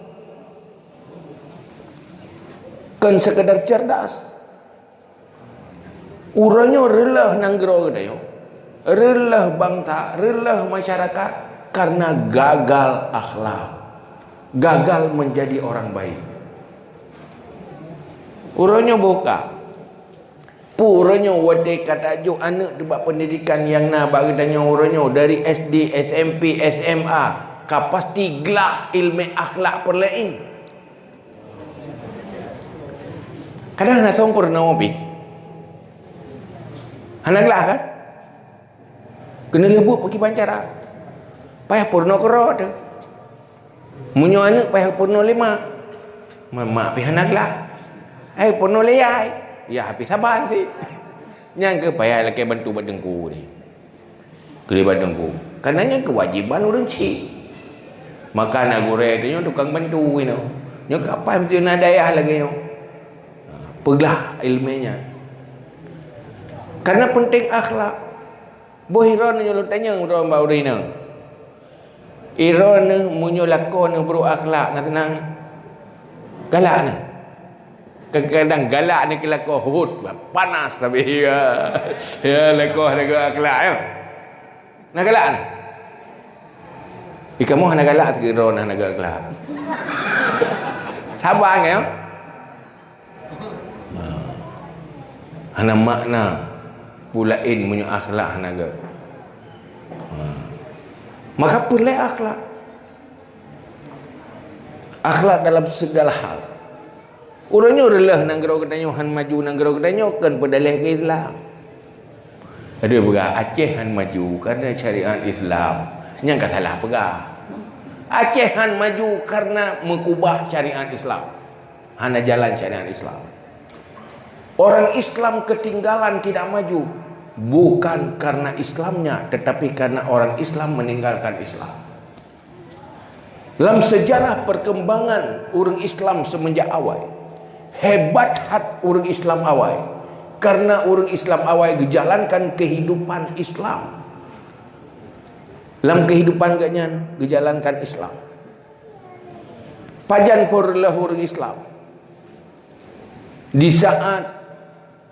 Kan sekedar cerdas. Urangnya rela nanggro kedayo, rela bangsa, rela masyarakat karena gagal akhlak, gagal menjadi orang baik. Urangnya buka, puranya wadai kata jo anak tempat pendidikan yang na bagi tanya urangnya dari SD, SMP, SMA, kapasti gelah ilmu akhlak perlain. Kadang nak songkur nawapi. Hanaglah kan? Kena lebut pergi pancara. Payah purno kero tu. Munyo anak payah purno 5. Mak pi hanaglah. Purno leyai. Ya habis sabar sih. Nyang ke payah laki bantu badengku ni. Keli badengku. Kananya kewajiban orang cik. Maka nak goreng tu tukang bantu ni. Nyo kapan mesti nak dayah lagi nyo. Peglah ilmunya. Karena penting akhlak. Bohiron nyo tanya orang bau rina. Iron munyo lakon bro akhlak nak tenang. Galak ni. Kadang-kadang galak ni kelakon hut panas tapi ya. Ya lakon dengan akhlak ya. Nak galak ni. Ikamu nak galak kira nak galak. Sabar ya. Hana makna pulain punya akhlak hanaga. Maka pulai akhlak. Akhlak dalam segala hal. Orangnya relah nang gerau katanya han maju nang gerau katanya kan pedalih ke Islam. Ada pegah Aceh han maju karena syariat Islam. Yang kata salah pegah. Aceh han maju karena mengubah syariat Islam. Hana jalan syariat Islam. Orang Islam ketinggalan tidak maju bukan karena Islamnya, tetapi karena orang Islam meninggalkan Islam. Dalam sejarah perkembangan orang Islam semenjak awal, hebat hat orang Islam awal, karena orang Islam awal gejalankan kehidupan Islam. Dalam kehidupan ganyan gejalankan Islam. Pajan porlah orang Islam. Di saat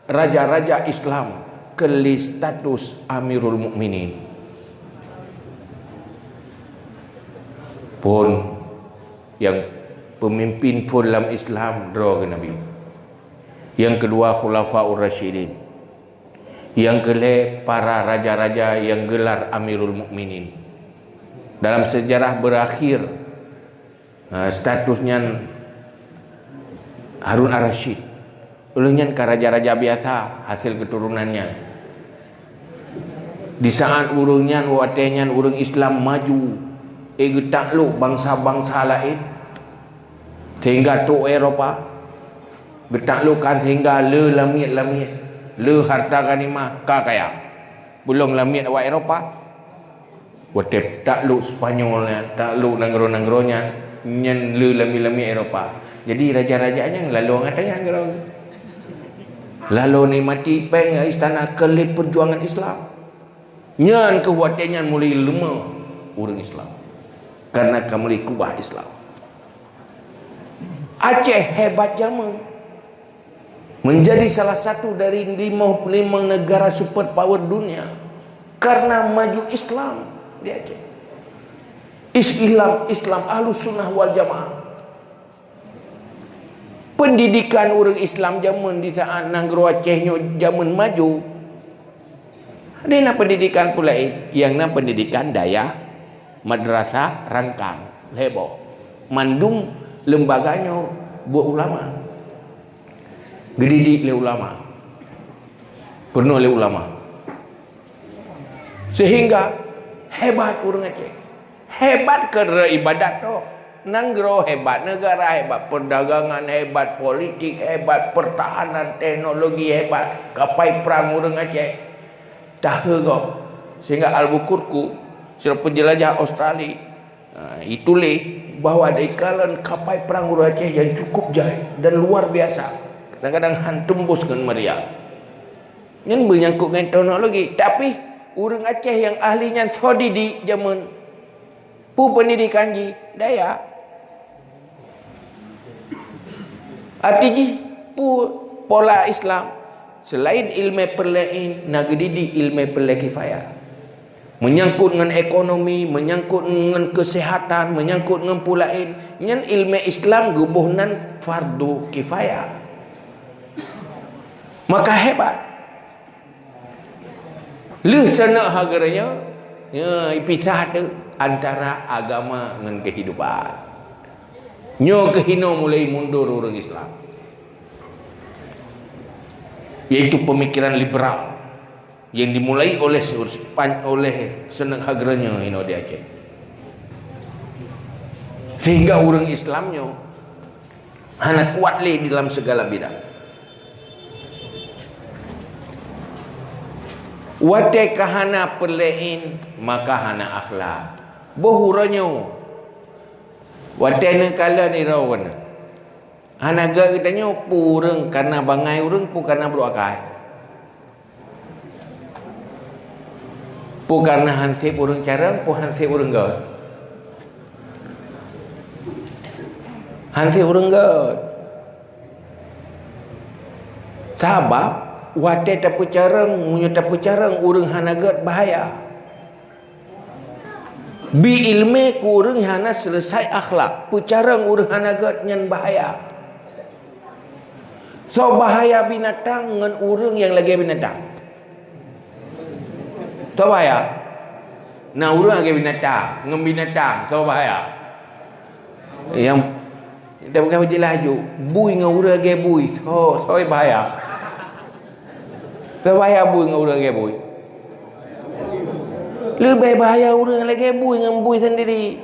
raja-raja Islam keli status Amirul Mukminin pun yang pemimpin dalam Islam draw ke Nabi. Yang kedua Khulafaur Rasyidin. Yang kelima para raja-raja yang gelar Amirul Mukminin. Dalam sejarah berakhir statusnya Harun Ar-Rasyid. Ulunyan ke raja-raja biasa hasil keturunannya. Di saat urunyan watenyan urung Islam maju, takluk bangsa-bangsa lain sehingga tu Eropah getaklukan sehingga le lamit le harta ganimah ka kaya. Belum lamit awak Eropah. Watep tak lu Spanyolnya, tak lu nanggro-nanggronya, nyen lu lami-lami Eropah. Jadi raja-rajanya lalu ngatanya gerong. Lalu ni mati peng istana kelip perjuangan Islam. Nyan kekuatannya mulai lemah orang Islam. Karena kamu kubah Islam. Aceh hebat zaman. Menjadi salah satu dari lima negara superpower dunia. Karena maju Islam di Aceh. Islam Ahlus Sunnah wal Jamaah. Pendidikan orang Islam zaman di saat Nanggro Acehnya zaman maju. Ada nak pendidikan pula yang nak pendidikan daya madrasah rangkang heboh. Mandung lembaganya buat ulama. Gedidik le ulama. Penuh le ulama. Sehingga hebat orang Aceh. Hebat kerana ibadat tu. Nanggro hebat, negara hebat, perdagangan hebat, politik hebat, pertahanan, teknologi hebat, kapal perang orang Aceh. Dah kau. Sehingga Albuquerque, seorang penjelajah Australia, itulah bahawa ada ikalan kapal perang orang Aceh yang cukup jahit dan luar biasa. Kadang-kadang hantembus dengan meriah. Yang menyangkut dengan teknologi. Tapi orang Aceh yang ahlinya sodidi zaman pu pendidikan ji daya. Artinya pola Islam selain ilmu perlain nak didik ilmu perlain kifayah. Menyangkut dengan ekonomi, menyangkut dengan kesihatan, menyangkut dengan pulain. Nyan ilmu Islam gubuhnan fardu kifayah. Maka hebat. Lu sana hagaranya ya pisah tu antara agama dengan kehidupan. Nyo kehino mulai mundur orang Islam. Yaitu pemikiran liberal yang dimulai oleh senang hageranya ino di Aceh. Sehingga orang Islamnya hana kuat le dalam segala bidang. Wate kahana perlein maka hana akhlak. Bohuranyo watena kala ni rawan. Hanaga katanya pureng karena bangai urang pu karena beruakai. Pu karena hantip urang carang pu hantip urang gaut. Hantip urang gaut. Sabab wate tapu carang munyo tapu carang urang hanagat bahaya. Bi ilme ku urang hana selesai akhlak, pucarang urang hanagat nyan bahaya. So bahaya binatang ngan urang yang lagi binatang. So bahaya. Nah urang lagi binatang, ngan binatang, so bahaya. Yang kita bukan wajib laju, bui ngan urang lagi bui, so bahaya. So bahaya bui ngan urang lagi bui. Lebih bahaya orang lagi bui dengan bui sendiri.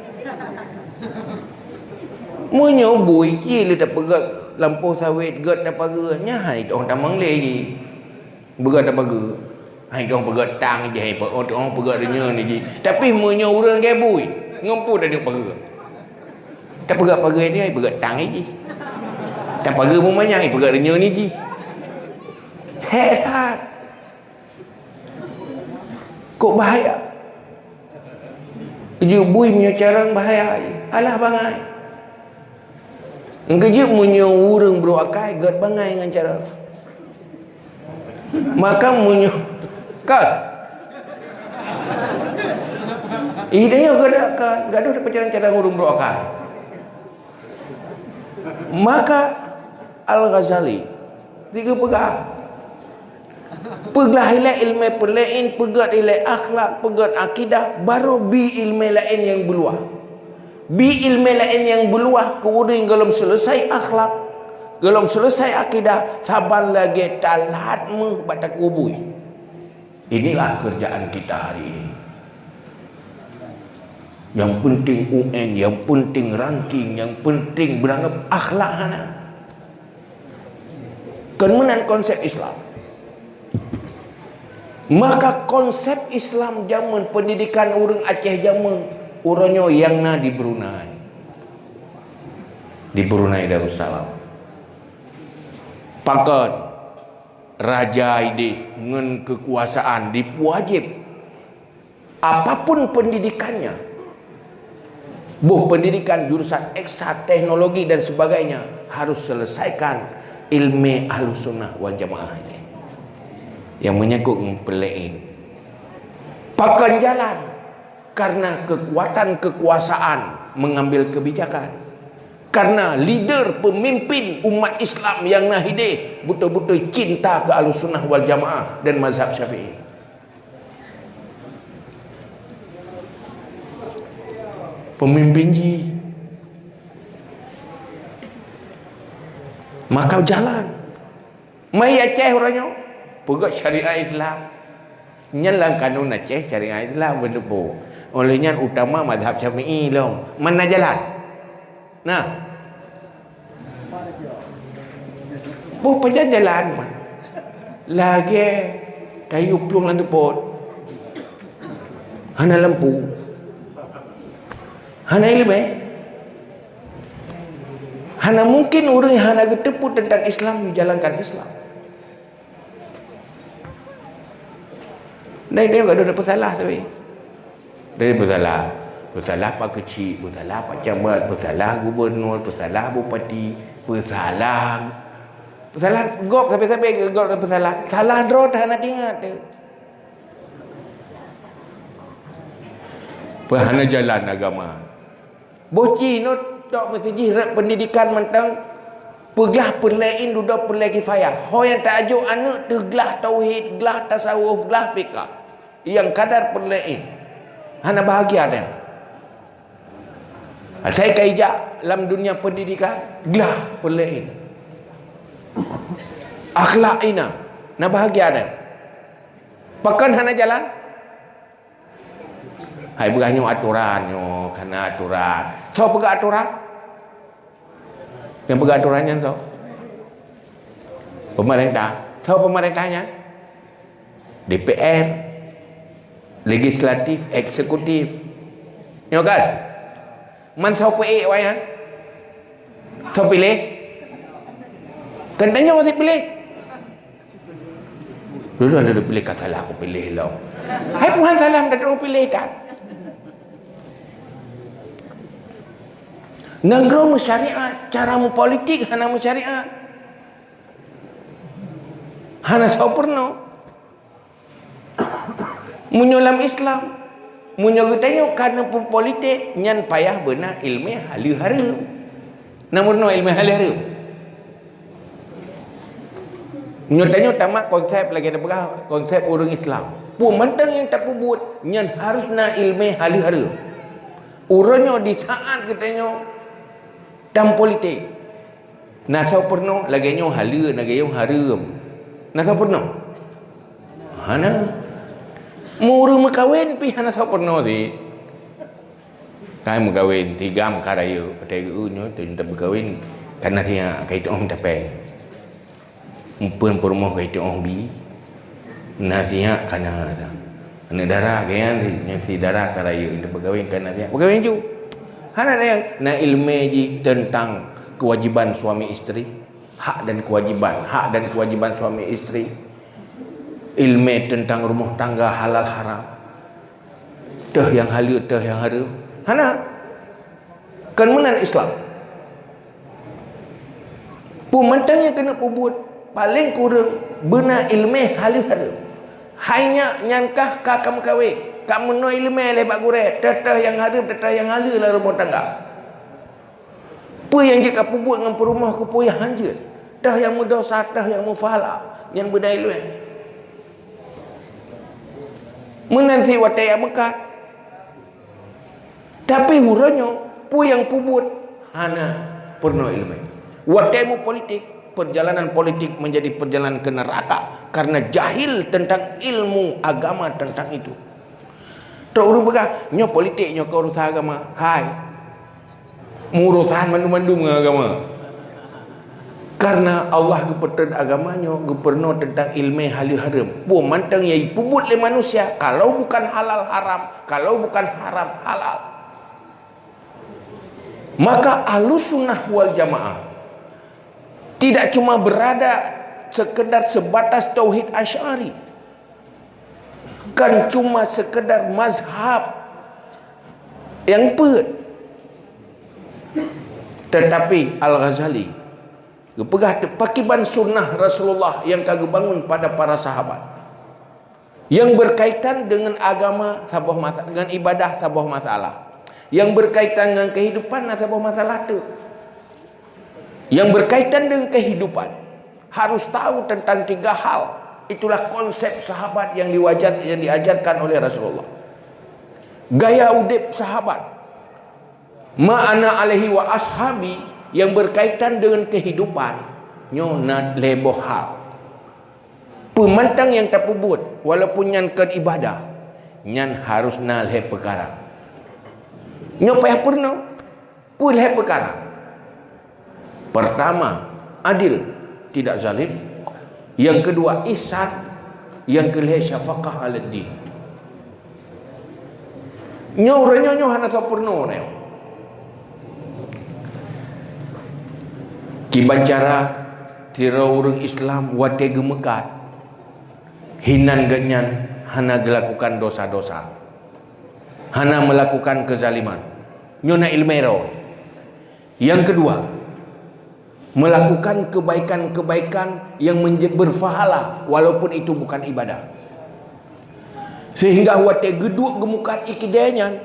Munyo bui je le tak pegat lampu sawit gat dah pagar. Nyai dong tak mangle je. Begat dah pagar. Hai dong pegat tang je hai orang pegat denya ni je. Tapi munyo orang lagi bui, ngompu dah dia pagar. Tak pegat pagar ni hai pegat tang je. Tak pagar pun banyak hai pegat denya ni je. Hebat. Kok bahaya? Kerja bui punya carang bahaya. Alah bangai. Kerja punya urang beruakai gat bangai dengan cara. Maka punya kan. Idenya gaduh dapat cara-cara urang beruakai. Maka Al-Ghazali tiga pegang. Peglah ilai ilmu perlain, pegat ilai akhlak, pegat akidah, baru bi ilmu lain yang berluah. Bi ilmu lain yang berluah, kemudian kalau selesai akhlak, kalau selesai akidah, sabar lagi talatmu batak kubui. Inilah kerjaan kita hari ini. Yang penting UN, yang penting ranking, yang penting beranggap akhlak hana. Kemudian konsep Islam. Maka konsep Islam zaman pendidikan orang Aceh zaman uronyo yang na di Brunei. Di Brunei Darussalam. Pakat raja ide ngen kekuasaan dipuajib apapun pendidikannya. Pendidikan jurusan eksat, teknologi dan sebagainya harus selesaikan ilmu Ahlussunnah wal Jamaah ini. Yang menyangkut pelain pakan jalan karena kekuatan kekuasaan mengambil kebijakan, karena leader pemimpin umat Islam yang nahideh betul-betul cinta ke Ahlussunnah wal Jamaah dan mazhab Syafi'i. Pemimpin ji maka jalan mai Aceh orangnya pegat syariat Islam nyelang kanun Aceh syariat Islam berdebu olehnya utama mazhab Syafi'i long mana jalan nah pada jalan lagi kayu plung lan tepot hana lampu hana ilmu hana mungkin orang yang hana keteput tentang Islam menjalankan Islam. Dan dia tak ada bersalah tapi. Dia bersalah. Bersalah pak kecil, bersalah pak camat, bersalah gubernur, bersalah bupati, bersalah. Bersalah gok sampai-sampai gok bersalah. Salah draw tak nak ingat tu. Perhana jalan agama. Boci no tak mesti jirat pendidikan mentang peglah perlain duduk perlai kifayah. Ho yang tak ajuk anak teglah tauhid, gelah tasawuf, gelah fiqh. Yang kadar perlain. Hana bahagia dia. Saya kaijak dalam dunia pendidikan gelah perlain. Akhlak ina, na bahagia dia. Pakan hana jalan. Hai beranyo aturan nyo, kena aturan. So pegak aturan? Yang pegak aturannya so. Pemerintah. So pemerintahnya DPR, legislatif, eksekutif. Nyo kan? Man so pe wayan. So pilih. Katanya mesti pilih. Dulu ada pilih kata lah aku pilih lo. Hai Tuhan salam dan orang pilih tak. Negara mensyariat, cara politik hana mensyariat. Hana soperno. Menyolam Islam. Menyogetanya karena politik nyan payah benar ilmu halu-haru. Namun no ilmu halu-haru. Nyatanya tamat konsep lagi ada berah konsep orang Islam. Pun mentang yang tak buat nyan harus na ilmu halu-haru. Urangnya di saat katanya dan politik. Nasau pernah lagi nyo halu lagi nyo haram. Nasau pernah. Hana muru makawin pi hana sau pernah si. Kai makawin tiga makarayo patai nyo tu tak makawin karena dia kai tu om tapai. Mumpun permoh kai tu om bi. Nasia kana ana darah kan si darah karayo itu berkawin karena dia. Berkawin ju. Hana yang na ilmu ji tentang kewajiban suami isteri, hak dan kewajiban suami isteri, ilmu tentang rumah tangga halal haram, teh yang halal teh yang haram. Hana kan menan Islam. Pemantangnya kena kubut paling kurang benar ilmu halal haram. Hanya nyankah kakam kawin. Kamu no ilmu lepak gure, teteh yang haram, teteh yang halal lah rumah tangga. Apa yang jika buat dengan perumah ke puyah hanjir. Dah yang mudosa, dah yang mufahala, yang benda ilmu. Menanti watai Mekah. Tapi huranya pu yang pubut hana purno ilmu. Wataimu politik, perjalanan politik menjadi perjalanan ke neraka karena jahil tentang ilmu agama tentang itu. Tak urus berkah, nyo politik nyo ke urusan agama. Hai, urusan mandu-mandu dengan agama. Karena Allah geperten agamanya, geperno tentang ilmu halal haram. Pun mantang yang pubut le manusia, kalau bukan halal haram, kalau bukan haram halal. Maka Ahlus Sunnah wal Jamaah tidak cuma berada sekedar sebatas tauhid Asy'ari, kan cuma sekedar mazhab yang tetapi Al-Ghazali pegah pakiban sunnah Rasulullah yang kagak bangun pada para sahabat yang berkaitan dengan agama sebuah masalah, dengan ibadah sebuah masalah, yang berkaitan dengan kehidupan sebuah masalah tu, yang berkaitan dengan kehidupan harus tahu tentang 3 hal. Itulah konsep sahabat yang diajarkan oleh Rasulullah. Gaya udip sahabat, ma'ana alaihi wa ashabi, yang berkaitan dengan kehidupan nyona leboh hal. Pemantang yang tak pubut walaupun nyan kan ibadah, nyan harus nalhe perkara. Nyo payah purno pulhe perkara. Pertama, adil, tidak zalim. Yang kedua, ihsan. Yang kelih syafaqah alad din. Nyo renyo hana tak purno ne. Kiban cara tira orang Islam wate gemekat hinan genyan hana melakukan dosa-dosa, hana melakukan kezaliman, nyona ilmero. Yang kedua, melakukan kebaikan-kebaikan yang berpahala walaupun itu bukan ibadah, sehingga wate geduk gemukat ikidenya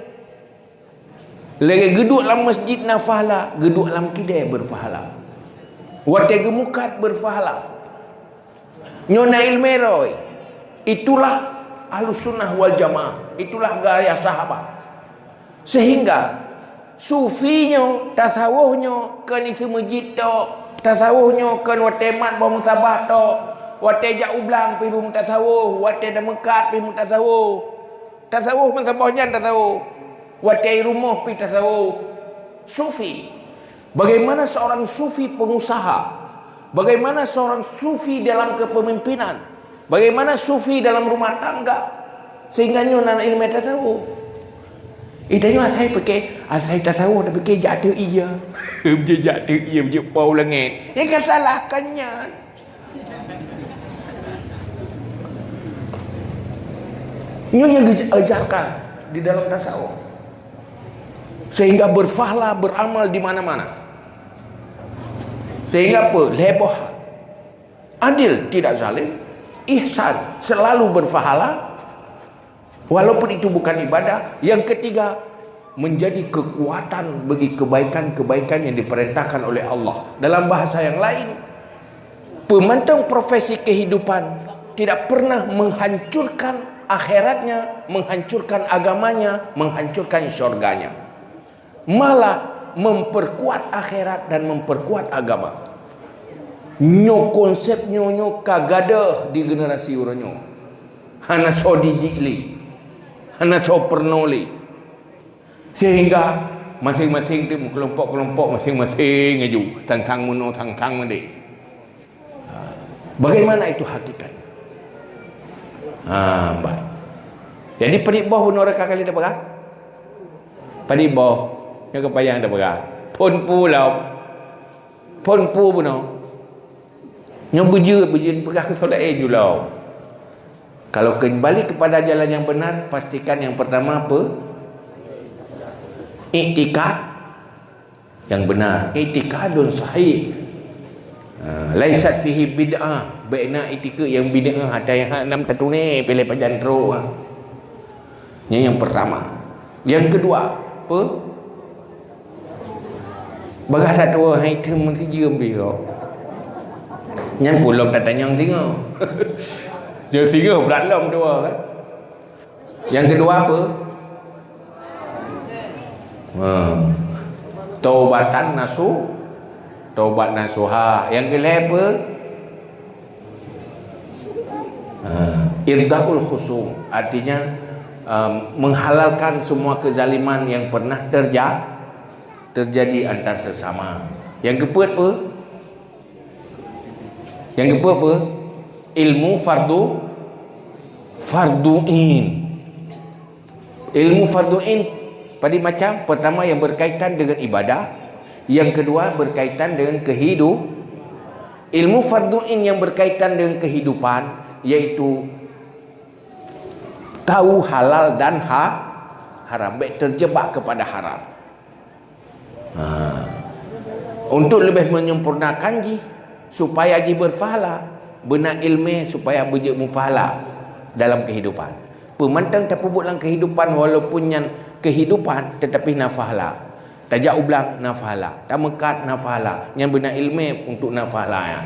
lagi geduk dalam masjid nafahala, geduk dalam kidai berpahala. Wate gemukat berpahala, nyona ilmeroi. Itulah Ahlus Sunnah wal Jamaah, itulah gaya sahabat. Sehingga sufinya, tasawufnya kan isi masjid tu, tasawufnya kan wate mat bawa musabah tu, wate jak ublang pi bum tasawuf, wate dah mekat pi tasawuf. Tasawuf musabahnya tasawuf, wate rumah pi tasawuf. Sufi. Bagaimana seorang sufi pengusaha, bagaimana seorang sufi dalam kepemimpinan, bagaimana sufi dalam rumah tangga, sehingga nyona ilmu tasawuf. Idanya asai pakai asai tasawuf tapi pakai jatuh iya. Dia jatuh iya dia pau langit. Yang kan salahkannya. Nyonya ajarkan di dalam tasawuf. Sehingga berpahala beramal di mana-mana. Sehingga apa? Leboh. Adil, tidak zalim. Ihsan, selalu berpahala walaupun itu bukan ibadah. Yang ketiga, menjadi kekuatan bagi kebaikan-kebaikan yang diperintahkan oleh Allah. Dalam bahasa yang lain, pemantang profesi kehidupan tidak pernah menghancurkan akhiratnya, menghancurkan agamanya, menghancurkan syurganya, malah memperkuat akhirat dan memperkuat agama. Nyo konsep nyo kagada di generasi uranyo. Hana so didikli, hana so pernoli. Sehingga masing-masing tu kelompok-kelompok masing-masing ngaju tangkang muno tangkang mende. Bagaimana itu hakikatnya? Baik. Jadi peniboh bunuh reka kali dah berah? Peniboh yang kepayang dah berah. Pun pulau. Pun pu bunuh. Yang berjun perah ke solat julau. Kalau kembali kepada jalan yang benar, pastikan yang pertama apa? Iktikad yang benar. Iktikadun sahih. Laisat fihi bid'ah. Baikna iktikad yang bid'ah ada yang enam tatu ni pilih pajantro. Yang pertama. Yang kedua, apa? Bagah tak tua hai tu mesti jam biro. Nyan pulau tak tanya tengok. Dia singa berat lom tua kan. Yang kedua apa? Taubatan nasu, taubat nasuha. Yang kelima apa? Irdaul khusum, artinya menghalalkan semua kezaliman yang pernah terjadi antar sesama. Yang keempat apa? Yang kedua apa? Ilmu fardu'in. Ilmu fardu'in pada macam pertama yang berkaitan dengan ibadah, yang kedua berkaitan dengan kehidupan. Ilmu fardu'in yang berkaitan dengan kehidupan iaitu tahu halal dan haram, baik terjebak kepada haram. Untuk lebih menyempurnakan supaya berfahala, benar ilmu supaya berfahala dalam kehidupan. Pemantang tak pupuk dalam kehidupan walaupun yang kehidupan tetapi nafahala. Tajak ublang nafahala, tamekat nafahala, yang benar ilmu untuk nafahala.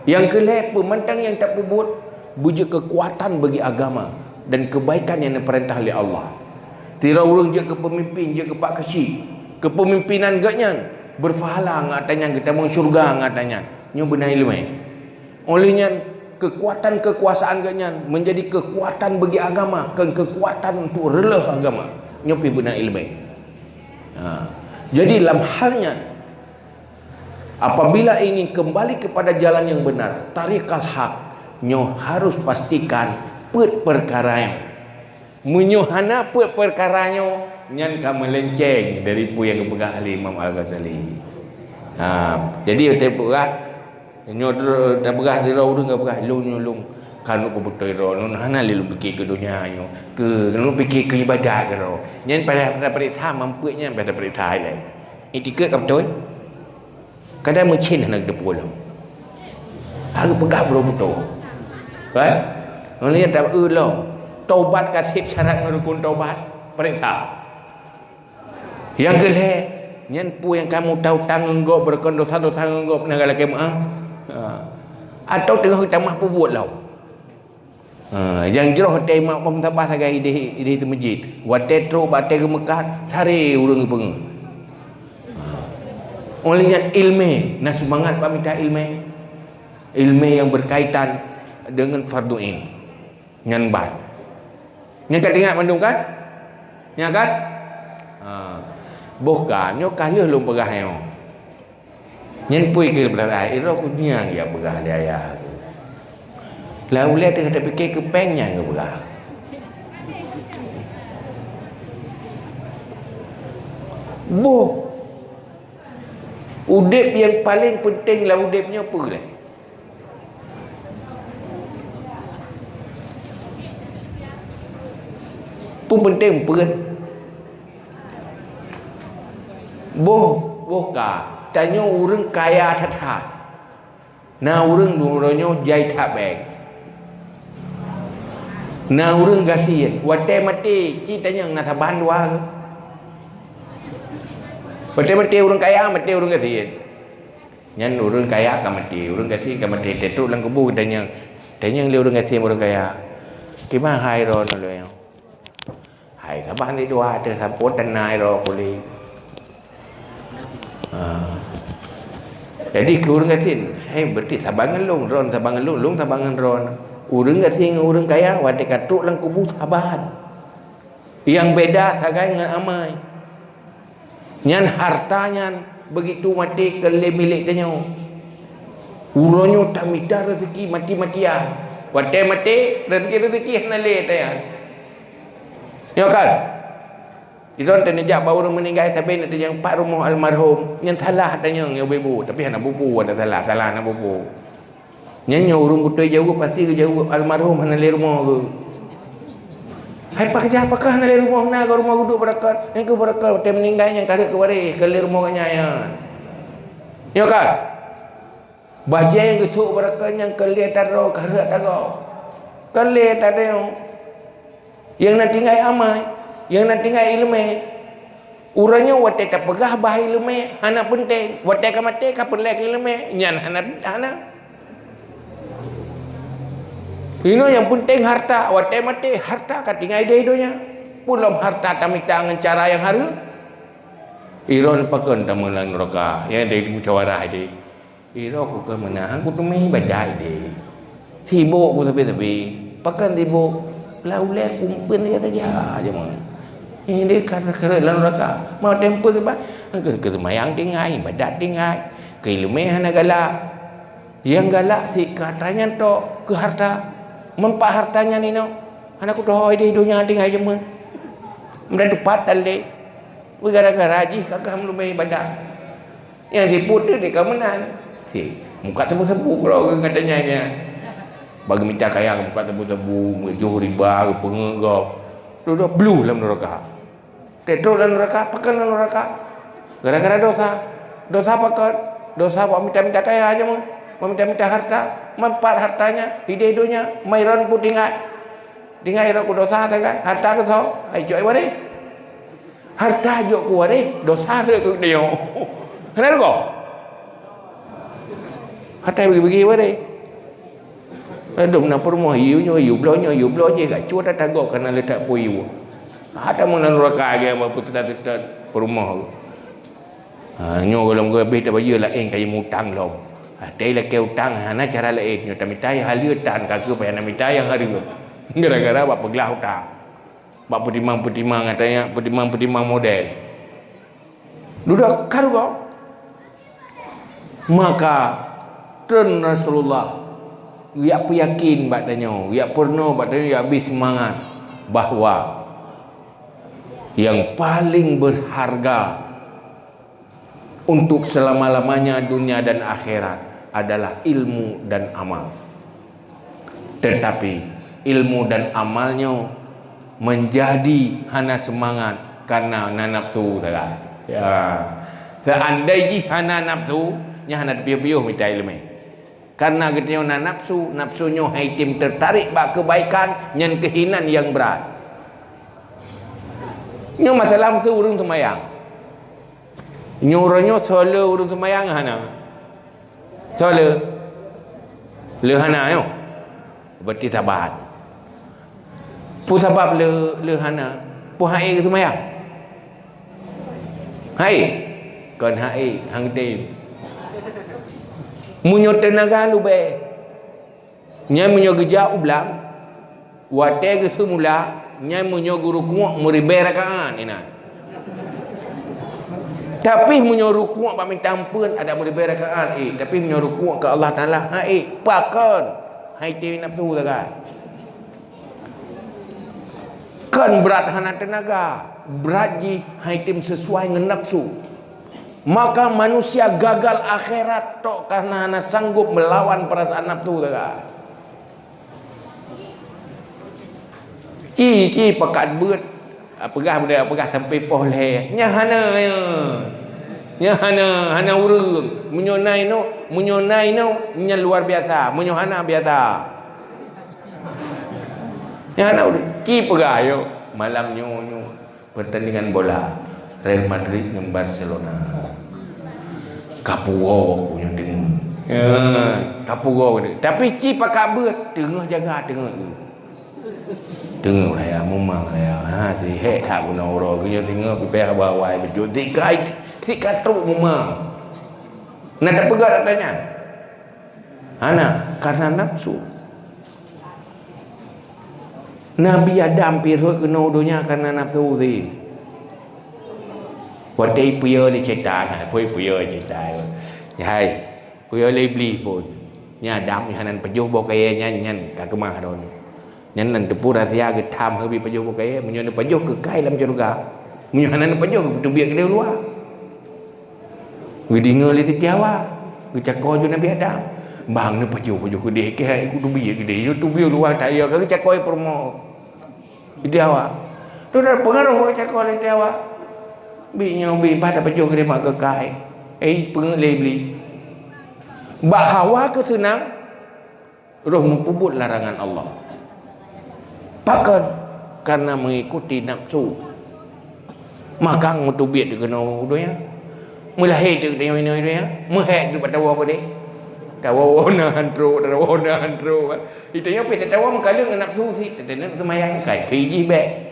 Yang kelih pemantang yang tak pupuk bujuk kekuatan bagi agama dan kebaikan yang diperintah oleh Allah. Tira urang je ke pemimpin, je ke pak kecil, kepemimpinan gaknya berfahala ngatanya kita mau syurga ngatanya. Nyo benar ilmu. Olehnya kekuatan kekuasaan gaknya menjadi kekuatan bagi agama, kekuatan untuk rela agama. Nyo pi benar ilmu. Jadi dalam halnya apabila ingin kembali kepada jalan yang benar, tariqal haq, nyo harus pastikan perkara yang menyohana perkaranya nyan ka melenceng dari pu yang kepegah Ali Imam Al-Ghazali. Jadi kita pegah nyo dah pegah dira urang ka pegah lung kan ko betul ro nun hana li fikir ke dunia nyo ke nun fikir ke ibadat ke ro nyan pada perintah mampu nya pada perintah lai etika ka betul kadang mencin nak depulo harus pegah betul kan ni tak lo taubat kasih syarat rukun taubat perintah. Yang kelih nyan pu yang kamu tahu tanggung jawab berkon dosa-dosa tanggung jawab negara kemaah atau tengah kita mah buat lau. Yang jeroh tema pemtabah sagai di masjid watetro bate ke Mekah cari urang peng. Olehnya ilmu nah semangat pamita ilmu yang berkaitan dengan fardu'in nyan bat. Yang kat ingat mandung kan? Yang kan? Bukan nyo kalah lu pegah nyo. Nyen pui ke belakang iro kunya ya pegah dia ya. Lah ulai tengah tak fikir ke pengnya ke pegah. Udip yang paling penting lah udipnya apa lah? Pun penting peran boh ka tanya urang kaya thathat na urang nuronyo jai tak beg na urang gasien wate mati ci tanya na saban dua wate mati urang kaya mati urang gasien nyan urang kaya ka mati urang gasien ka mati tetu lang kubu tanya le urang gasien urang kaya kima hai ro no le hai saban di dua ada sampun tanai ro boleh. Jadi ke urang gatin, berarti sabangan long sabangan long sabangan ron. Urang gatin urang kaya wate katuk lang kubu saban. Yang beda sagai dengan amai. Nyan hartanya begitu mati kele milik dia. Uronyo tak minta rezeki mati-matian. Wate mati rezeki hanale tayan. Ya kan? Iron tenejak baru orang meninggal tapi nak yang pak rumah almarhum yang salah tanya yang ibu tapi anak bubu ada salah anak bubu. Nyanyo urung betul jauh pasti ke jauh almarhum hanale rumah ke. Hai pak kerja apakah hanale rumah na ke rumah duduk berakat yang ke berakat tem meninggal yang kada ke waris ke rumah kanya ya. Ya kan? Baja yang kecuk berakat yang kelia taro karak tago. Kelia tado yang nak tinggal amai, yang nak tinggal ilmu. Urangnya wate tak pegah bah ilmu, anak penting. Wate ka mati ka pelek ilmu, nyan anak. Ini yang penting harta, wate mati harta ka tinggal hidup-hidupnya. Pulam harta tamita dengan cara yang haru. Iron pakon tamulang neraka, yang dari musyawarah dia. Iro ku ke menang ku tu mai badai dia. Sibuk ku tapi pakan sibuk. Laulai kumpul dia saja aja mah. Ini karena lalu raka mau tempo ke semayang tinggai, badat tinggai, ke ilmu hana galak. Yang galak si katanya tok ke harta. Mempak hartanya ni no. Anak aku doa dia dunia tinggal je men. Mereka tupat dalik. Gara-gara haji kakak melumai ibadah. Yang diput dia kau menang. Si muka tebu-tebu kalau orang katanya. Bagi minta kaya muka tebu-tebu, jauh riba, pengegap. Duduk blue dalam neraka. Tetro dalam neraka, pakan dalam neraka. Gara-gara dosa. Dosa pakan. Dosa buat minta-minta kaya aja mun. Meminta-minta harta, mempat hartanya, hidup-hidupnya, mairon pun tinggal. Tinggal aku dosa kan? Harta ke so? Ai joi wari. Harta jok ku wari, dosa dia ke dia. Kenal kau? Harta bagi-bagi wari. Aduh nak permoh hiu blonya kat cuat dah tagok kena letak puiu. Ada mana neraka dia apa tetap permoh. Nyo kalau kau habis dah bayar lain kaya mutang long. Tapi lah kau utang, hana cara lain. Nyo tak minta yang halia tahan kakak payah nak minta yang halia. Gara-gara buat pegelah utang. Buat petimang-petimang katanya, petimang-petimang model. Duduk karu kau. Maka Tun Rasulullah ia yakin badannya, ia pernah badannya ia habis semangat bahawa yang paling berharga untuk selama-lamanya dunia dan akhirat adalah ilmu dan amal. Tetapi ilmu dan amalnya menjadi hana semangat karena nafsu saja. Ya. Seandainya hana nafsu, nya hana piuh-piuh minta ilmu. Karena katanya nafsunya haitim tertarik bak kebaikan nyan kehinan yang berat. Nyo masalah nafsu urung semayang. Nyuruhnya sola urung semayang hana. Sola. Le hana yo. Berarti sabat. Pu sabab le hana. Pu hai ke semayang. Hai. Kon hai hang tim. Munyo tenaga lu be. Nya munyo geja ublang. Wate ke semula nya munyo guru kuak muriberakan ina. Tapi munyo rukuk pak minta ampun ada muriberakan tapi munyo rukuk ke Allah Taala pakon. Hai ti nafsu kan. Kan berat hana tenaga. Berat ji hai tim sesuai dengan nafsu. Maka manusia gagal akhirat tok karena hana sanggup melawan perasaan nafsu kan. Ci pekat beut pegah benda pegah sampai poh leh. Nya hana urang. Munyo nai no nya luar biasa. Munyo hana biasa. Nya hana ci pegah yo malam nyo pertandingan bola Real Madrid dengan Barcelona. Kapuo punya deng. Kapuo dia. Tapi ci pakak beut tengah jaga tengah. Tengah raya memang raya. Si hek tak guna orang punya tengah pipeh bawah bejut tikai katruk memang. Nak tak pegat tak tanya. Hana karena nafsu. Nabi Adam pirut kena udunya karena nafsu si. Watai puya li cetan, puya cetan. Hai, puya li beli pun. Nya Adam ni hanan pejuh bo kaya nyan ka kemah don. Nyan nan tepu rahsia ke tham habi pejuh bo kaya, munyo ne pejuh ke kai dalam syurga. Munyo hanan pejuh ke biak ke luar. Widinga li setiawa. Gecako jo Nabi Adam. Bang ne pejuh ke dia ke hai ku tu biak ke dia, tu biak luar tak ya ke gecako permo. Setiawa. Tu dah pengaruh gecako li setiawa. Binyo pada pejuh ke dia mak ke kai. Pengelai beli. Bahawa ke senang roh mempubut larangan Allah. Pakan karena mengikuti nafsu. Makang mutubit dia kena udunya. Mulai tu dia ini. Mehek tu patawa apa dia? Tawa na hantro. Itu yang peta tawa mengkala dengan nafsu si. Tetap semayang kai kiji back.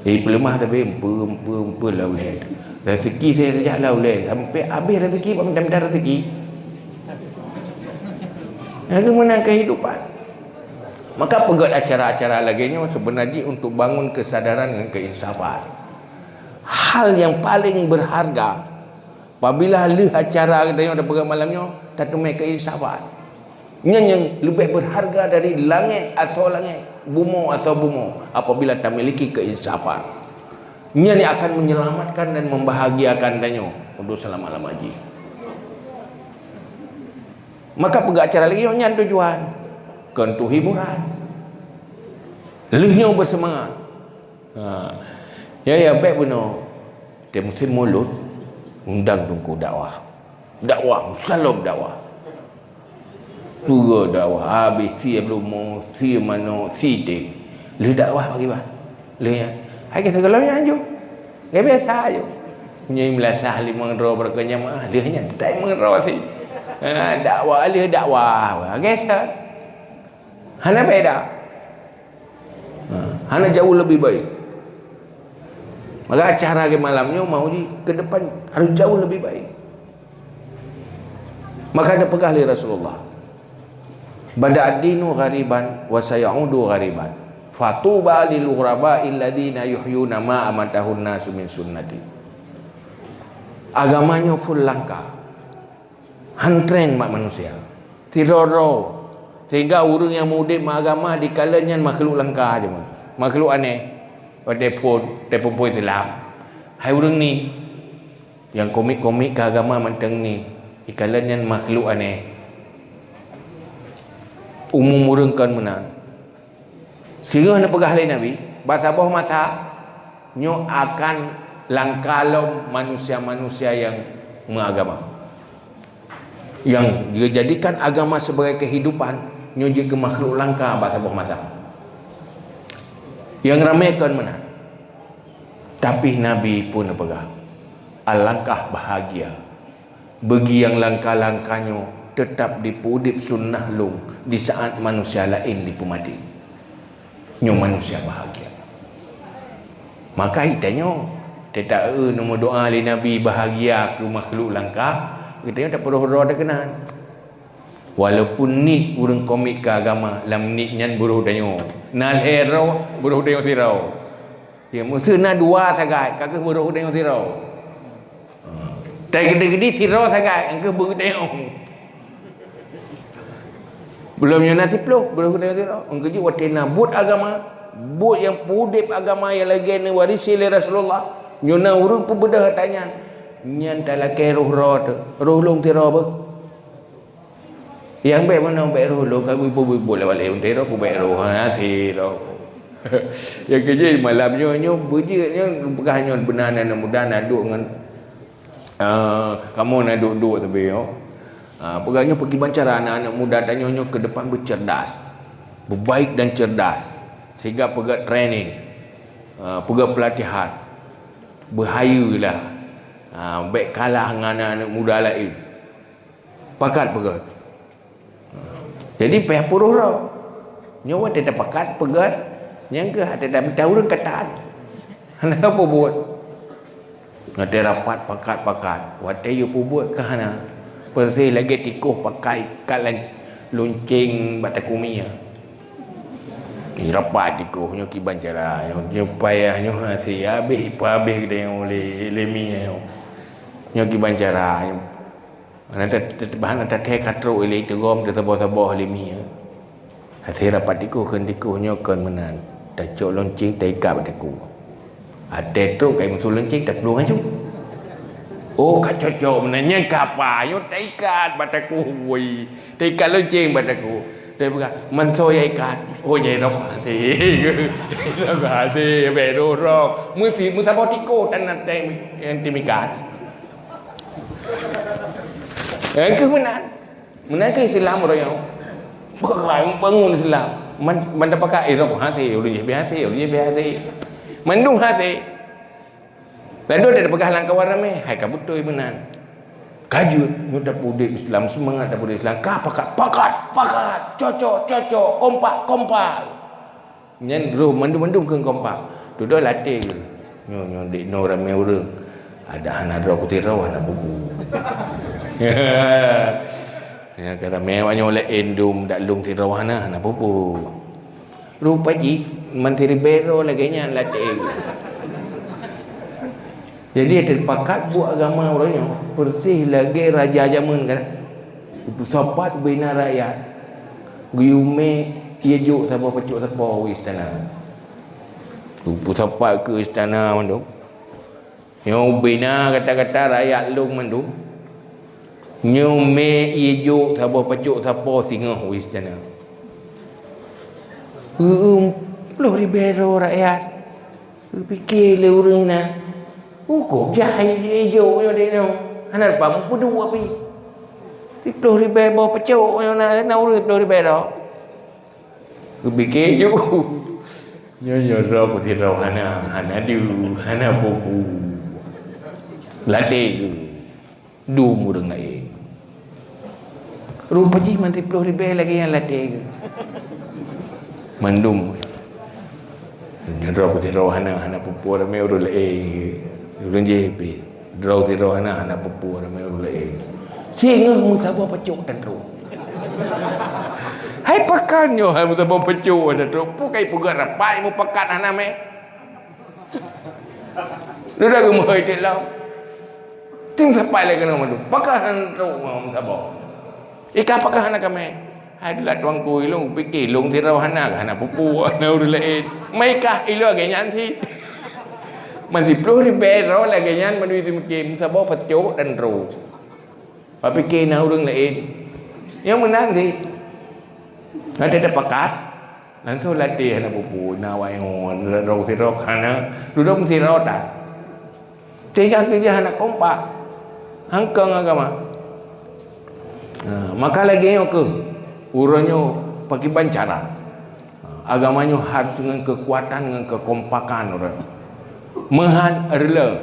Pelemah tapi empu lah boleh. Rezeki saya sejak lah boleh. Sampai habis rezeki, minta rezeki. Itu menang kehidupan. Maka pegat acara-acara laginya sebenarnya untuk bangun kesadaran dan keinsafan. Hal yang paling berharga Apabila leh acara kita yang ada pegang malamnya, tak temui keinsafan. Yang lebih berharga dari langit atau langit, bumi atau bumi, apabila tak memiliki keinsafan. Ini akan menyelamatkan dan membahagiakan danyo untuk selama-lama haji. Maka pegang acara lagi yang tujuan untuk hiburan. Lehnya bersemangat. Ya baik benar. Dia musim mulut undang tunggu dakwah. Dakwah, salam dakwah. Dua dakwah habis si belum mau si mano si dik. Le dakwah bagi bah. Le ya. Hai kita galaunya anjo. Ya biasa aja. Punya melasah 5 ro berkenya mah. Le nya tak mengro si. Dakwah le dakwah. Geser. Hana beda. Hana jauh lebih baik. Maka acara ke malamnya mau ke depan harus jauh lebih baik. Maka ada pegah oleh Rasulullah. Bada ad-dinu ghariban wa sayaudu ghariban. Fatuba lil ghuraba'i alladziina yuhyuna ma amatahun nasu min sunnati. Agamanya full langka. Hantren mak manusia. Tiroro. Sehingga orang yang mudik agama di kalanya makhluk langka aja, makhluk aneh. Telefon Islam. Hai orang ni yang komik-komik ke agama mentang ni, di kalanya makhluk aneh. Umum orang kan menang. Sehingga nak pegah lain Nabi, bahasa bawah mata nyo akan langkalom manusia-manusia yang mengagama. Yang dijadikan agama sebagai kehidupan, nyo juga makhluk langka bahasa bawah masa. Yang ramai kan menang. Tapi Nabi pun pegang. Alangkah bahagia bagi yang langkah-langkahnya tetap dipudip sunnah lung di saat manusia lain dipumati. Nyo manusia bahagia. Maka itanya tetap nombor doa li Nabi bahagia ke makhluk langkah. Kita tak perlu ada kenal. Walaupun ni urang komik ke agama lam ni nyan buruh danyo nal hero buruh danyo tirau ya musuh na dua sagai kakek buruh danyo tirau tak gede-gede tirau sagai angke buruh danyo belum nyana tiplo buruh danyo tirau angke ji watena but agama but yang pudip agama yang lagi ni warisi le Rasulullah nyona urang pebedah tanya nyan talake roh roh long tirau apa. Yang baik mana baik roh lo kami pun boleh balik untuk roh pun baik roh hati roh. Yang kerja malamnya nyo berjanya pegahnya benar dan mudah nak duduk dengan kamu nak duduk tapi yo. Pegahnya pergi bancara anak-anak muda tanya nyo ke depan bercerdas. Berbaik dan cerdas. Sehingga pegah training. Pegah pelatihan. Berhayalah. Baik kalah dengan anak-anak muda lain. Pakat pegah. Jadi pihak puruh roh nyawa tidak pakat pegat yang ke tidak tahu orang kataan hana apa buat ngade rapat pakat wate you buat ke hana perti lagi tikuh pakai kalan luncing batakumi ni rapat tikuh nyo ki bancara nyo payah nyo hati habis kita yang oleh lemi nyo ki bancara Nanti bahan nanti teh katro ilai tegom terbawah limi. Hasil rapat diku kendiku nyokan menan. Tacok lonceng teka bataku. Ada tu kai musuh lonceng tak peluang aja. Oh kacocok menanya kapa yo teka bataku woi. Teka lonceng bataku. Dia buka mansoya ikat. Oh nyai rok hati. Rok hati beru rok. Musa botiko tanah teh yang timikat. Ke menang ke Islam orang yang bukan bangun Islam man dapat irok hati ulu je biasa mandung hati lalu dia pegang langkah warame hai ka betul menang kajut mudah pudih Islam semangat dah pudih Islam ka pakat cocok kompak nyen ru mandum ke kompak duduk latih nyo dik no ramai orang ada anak ro kutirau anak bubu ya kata mewahnya oleh endum dak lung tirawahna na pupu rupa ji menteri bero lagi nya latih Jadi ada pakat buat agama orangnya bersih lagi raja zaman kan. Sopat bina rakyat. Guyume ia juk siapa pecuk siapa istana. Tu sopat ke istana mandu. Yang bina kata-kata rakyat long mandu. Nyume ia juk siapa pecuk siapa singa istana. Loh ribero rakyat. Fikir le orang na. Kok jahil hijau dia no. Anak pam pun dua pi. 10 ribu bawa pecuk na urut 10 ribu dah. Ku fikir ju. Nyo ro putih ro hana du hana pupu. Latih du murung naik. Rupa ji man 10 ribu lagi yang latih. Mandum. Nyo ro putih ro hana pupu ramai urut lain. Urang JP draw ti draw anak pupu ramai ulai singa mu sabo pecuk dan ro hai pakan yo hai mu sabo pecuk dan ro pukai puga rapai mu pakat anak me lu dah gemoi ti lau tim sapai le kena madu pakan ro mu sabo ika pakan anak kame hai lat wang ku ilung pikir lung ti raw anak pupu anak ulai mai kah ilo ge nyan thiมัน10 ribu ro lagi nyan man di kim sabo pecuk dan ro. Tapi kena urang lain. Yang menang di. Ada pakat. Nanti latih na pupu na wai ngon ro si ro kana. Duduk si ro ta. Tinggal kerja anak kompak. Hangkang agama. Maka lagi yo ke uranyo pakai bancara. Agamanya harus dengan kekuatan dengan kekompakan orang. Mehan rela.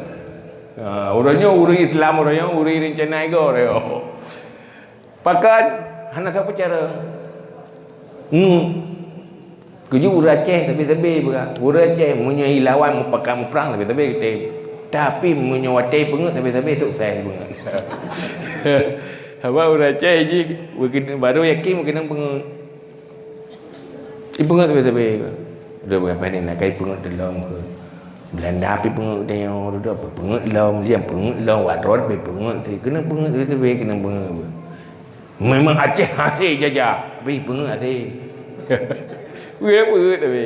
Orangnya orang Islam, orangnya orang rencana ego orang. Pakat hana siapa cara. Kuju uraceh tapi berat. Uraceh menyai lawan mupakan perang tapi kita. Tapi menyawate pengut tapi tu saya pengut. Apa uraceh je baru yakin mungkin pengut. Pengut tapi. Udah berapa ni nak kai pengut dalam ke. Belanda pi pengut dia duduk apa pengut long dia pengut long wat rod pi pengut thì kena pengut tu be kena pengut memang Aceh hasil jajah pi pengut hati we pengut tapi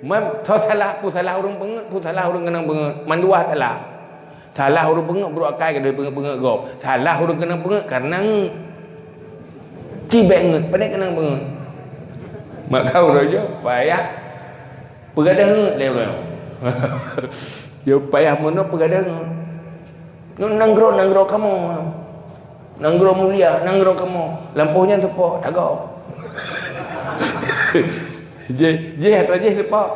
man salah orang pengut salah orang kena pengut mandua salah orang pengut bro akai ke pengut gop salah orang kena pengut karena cibek ngut pandai kena pengut mak kau rojo payah pegadang ngut lewat dia payah mana pegadang nanggro kamu nanggro mulia nanggro kamu lampunya tu po tagap je atau je lepas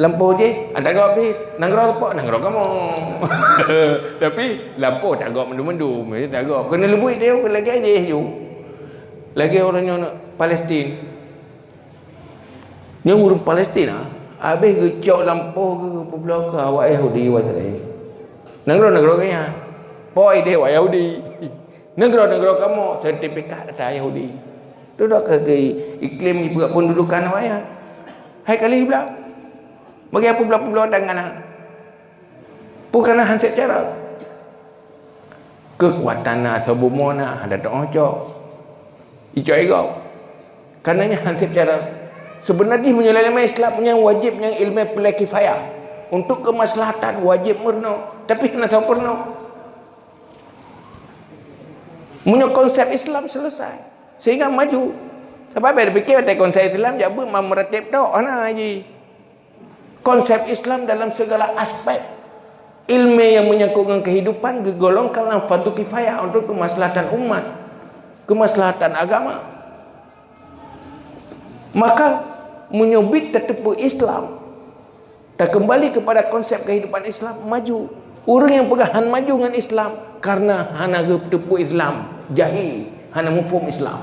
lampu je tagap ti nanggro tu po nanggro kamu tapi lampu tagap mendum-mendum tagap kena lebui dia lagi aje ju lagi orangnya Palestin ni urang Palestin habis gecok lampu ke belakang awak Yahudi awak tadi negara kaya poi dia awak Yahudi negara kamu sertifikat ada Yahudi tu dah ke iklim ibu pendudukan awak ya hai kali pula bagi apa pula dengan bukan hansip cara kekuatan sabumona ada tok icok ego karenanya hansip cara sebenarnya menyelesaikan Islam yang wajib yang ilmu pelakifaya untuk kemaslahatan wajib murno tapi nak tahu purno punya konsep Islam selesai sehingga maju sebab dia fikir ada konsep Islam jabu memeratib tok ana haji konsep Islam dalam segala aspek ilmu yang menyangkut dengan kehidupan digolongkan dalam fardu kifayah untuk kemaslahatan umat kemaslahatan agama maka menyubit tertipu Islam tak kembali kepada konsep kehidupan Islam maju orang yang pegahan maju dengan Islam karena hana tertipu Islam jahil hana mufhum Islam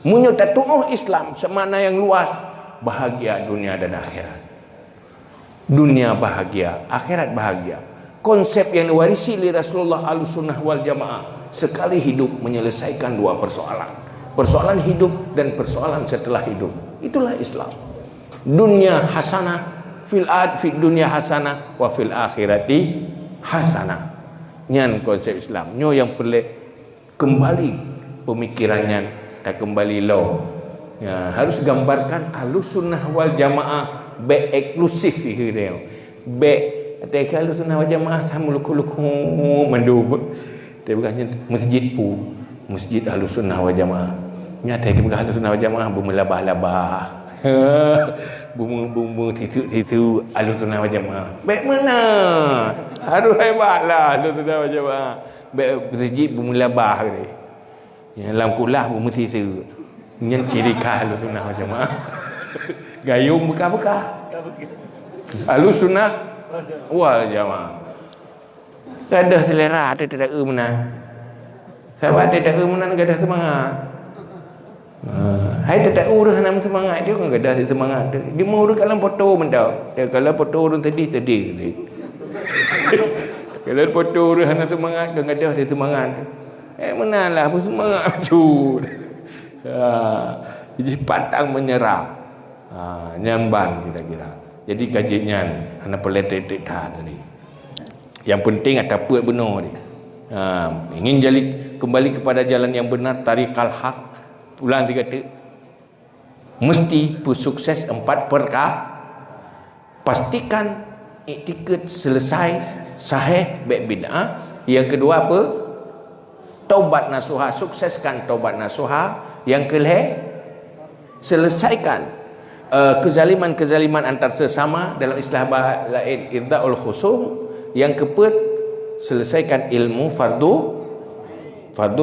munyo tatuh Islam semana yang luas bahagia dunia dan akhirat dunia bahagia akhirat bahagia konsep yang diwarisi oleh Rasulullah Ahlussunnah wal Jamaah sekali hidup menyelesaikan dua persoalan hidup dan persoalan setelah hidup itulah Islam dunia hasanah fil dunia hasanah wa fil akhirati hasanah. Nyan konsep Islam. Nyo yang perlu kembali pemikirannya dan kembali law. Ya, harus gambarkan Ahlus Sunnah wal Jamaah be eksklusif dia. Be kata Ahlus Sunnah wal Jamaah sama luku-luku mendu. Dia bukannya masjid pu, masjid Ahlus Sunnah wal Jamaah. Nyata dia bukan Ahlus Sunnah wal Jamaah bermelabah-labah. Bumbu tisu Ahlus Sunnah wal Jamaah. Baik mana? Harus hebatlah Ahlus Sunnah wal Jamaah. Baik masjid bermelabah dia. Yang dalam kulah bumbu tisu. Yang ciri khas Ahlus Sunnah wal Jamaah. Gayung bekah-bekah. Ahlus Sunnah wal Jamaah. Tak ada selera, ada tidak menang. Sebab tidak menang, tak ada semangat. Hai tak urus nama semangat dia kan tak ada semangat dia. Dia mau urus kalau foto mendak. Dia kalau foto urus tadi. Kalau foto urus nama semangat kan ada semangat. Menanglah apa semangat cu. Jadi pantang menyerah. Nyamban kira-kira. Jadi kajiannya anak peletek tadi. Yang penting ada apa benar dia. Ingin kembali kepada jalan yang benar, tarikal hak. Ulang dia kata mesti sukses 4 perkara. Pastikan iktikad selesai sahih baik bid'ah. Yang kedua apa? Taubat nasuha, sukseskan taubat nasuha. Yang kelih selesaikan kezaliman-kezaliman antar sesama, dalam istilah lain irdaul khusum. Yang keempat selesaikan ilmu fardu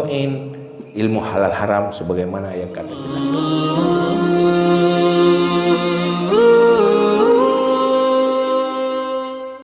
ain, ilmu halal haram sebagaimana yang kata jelas.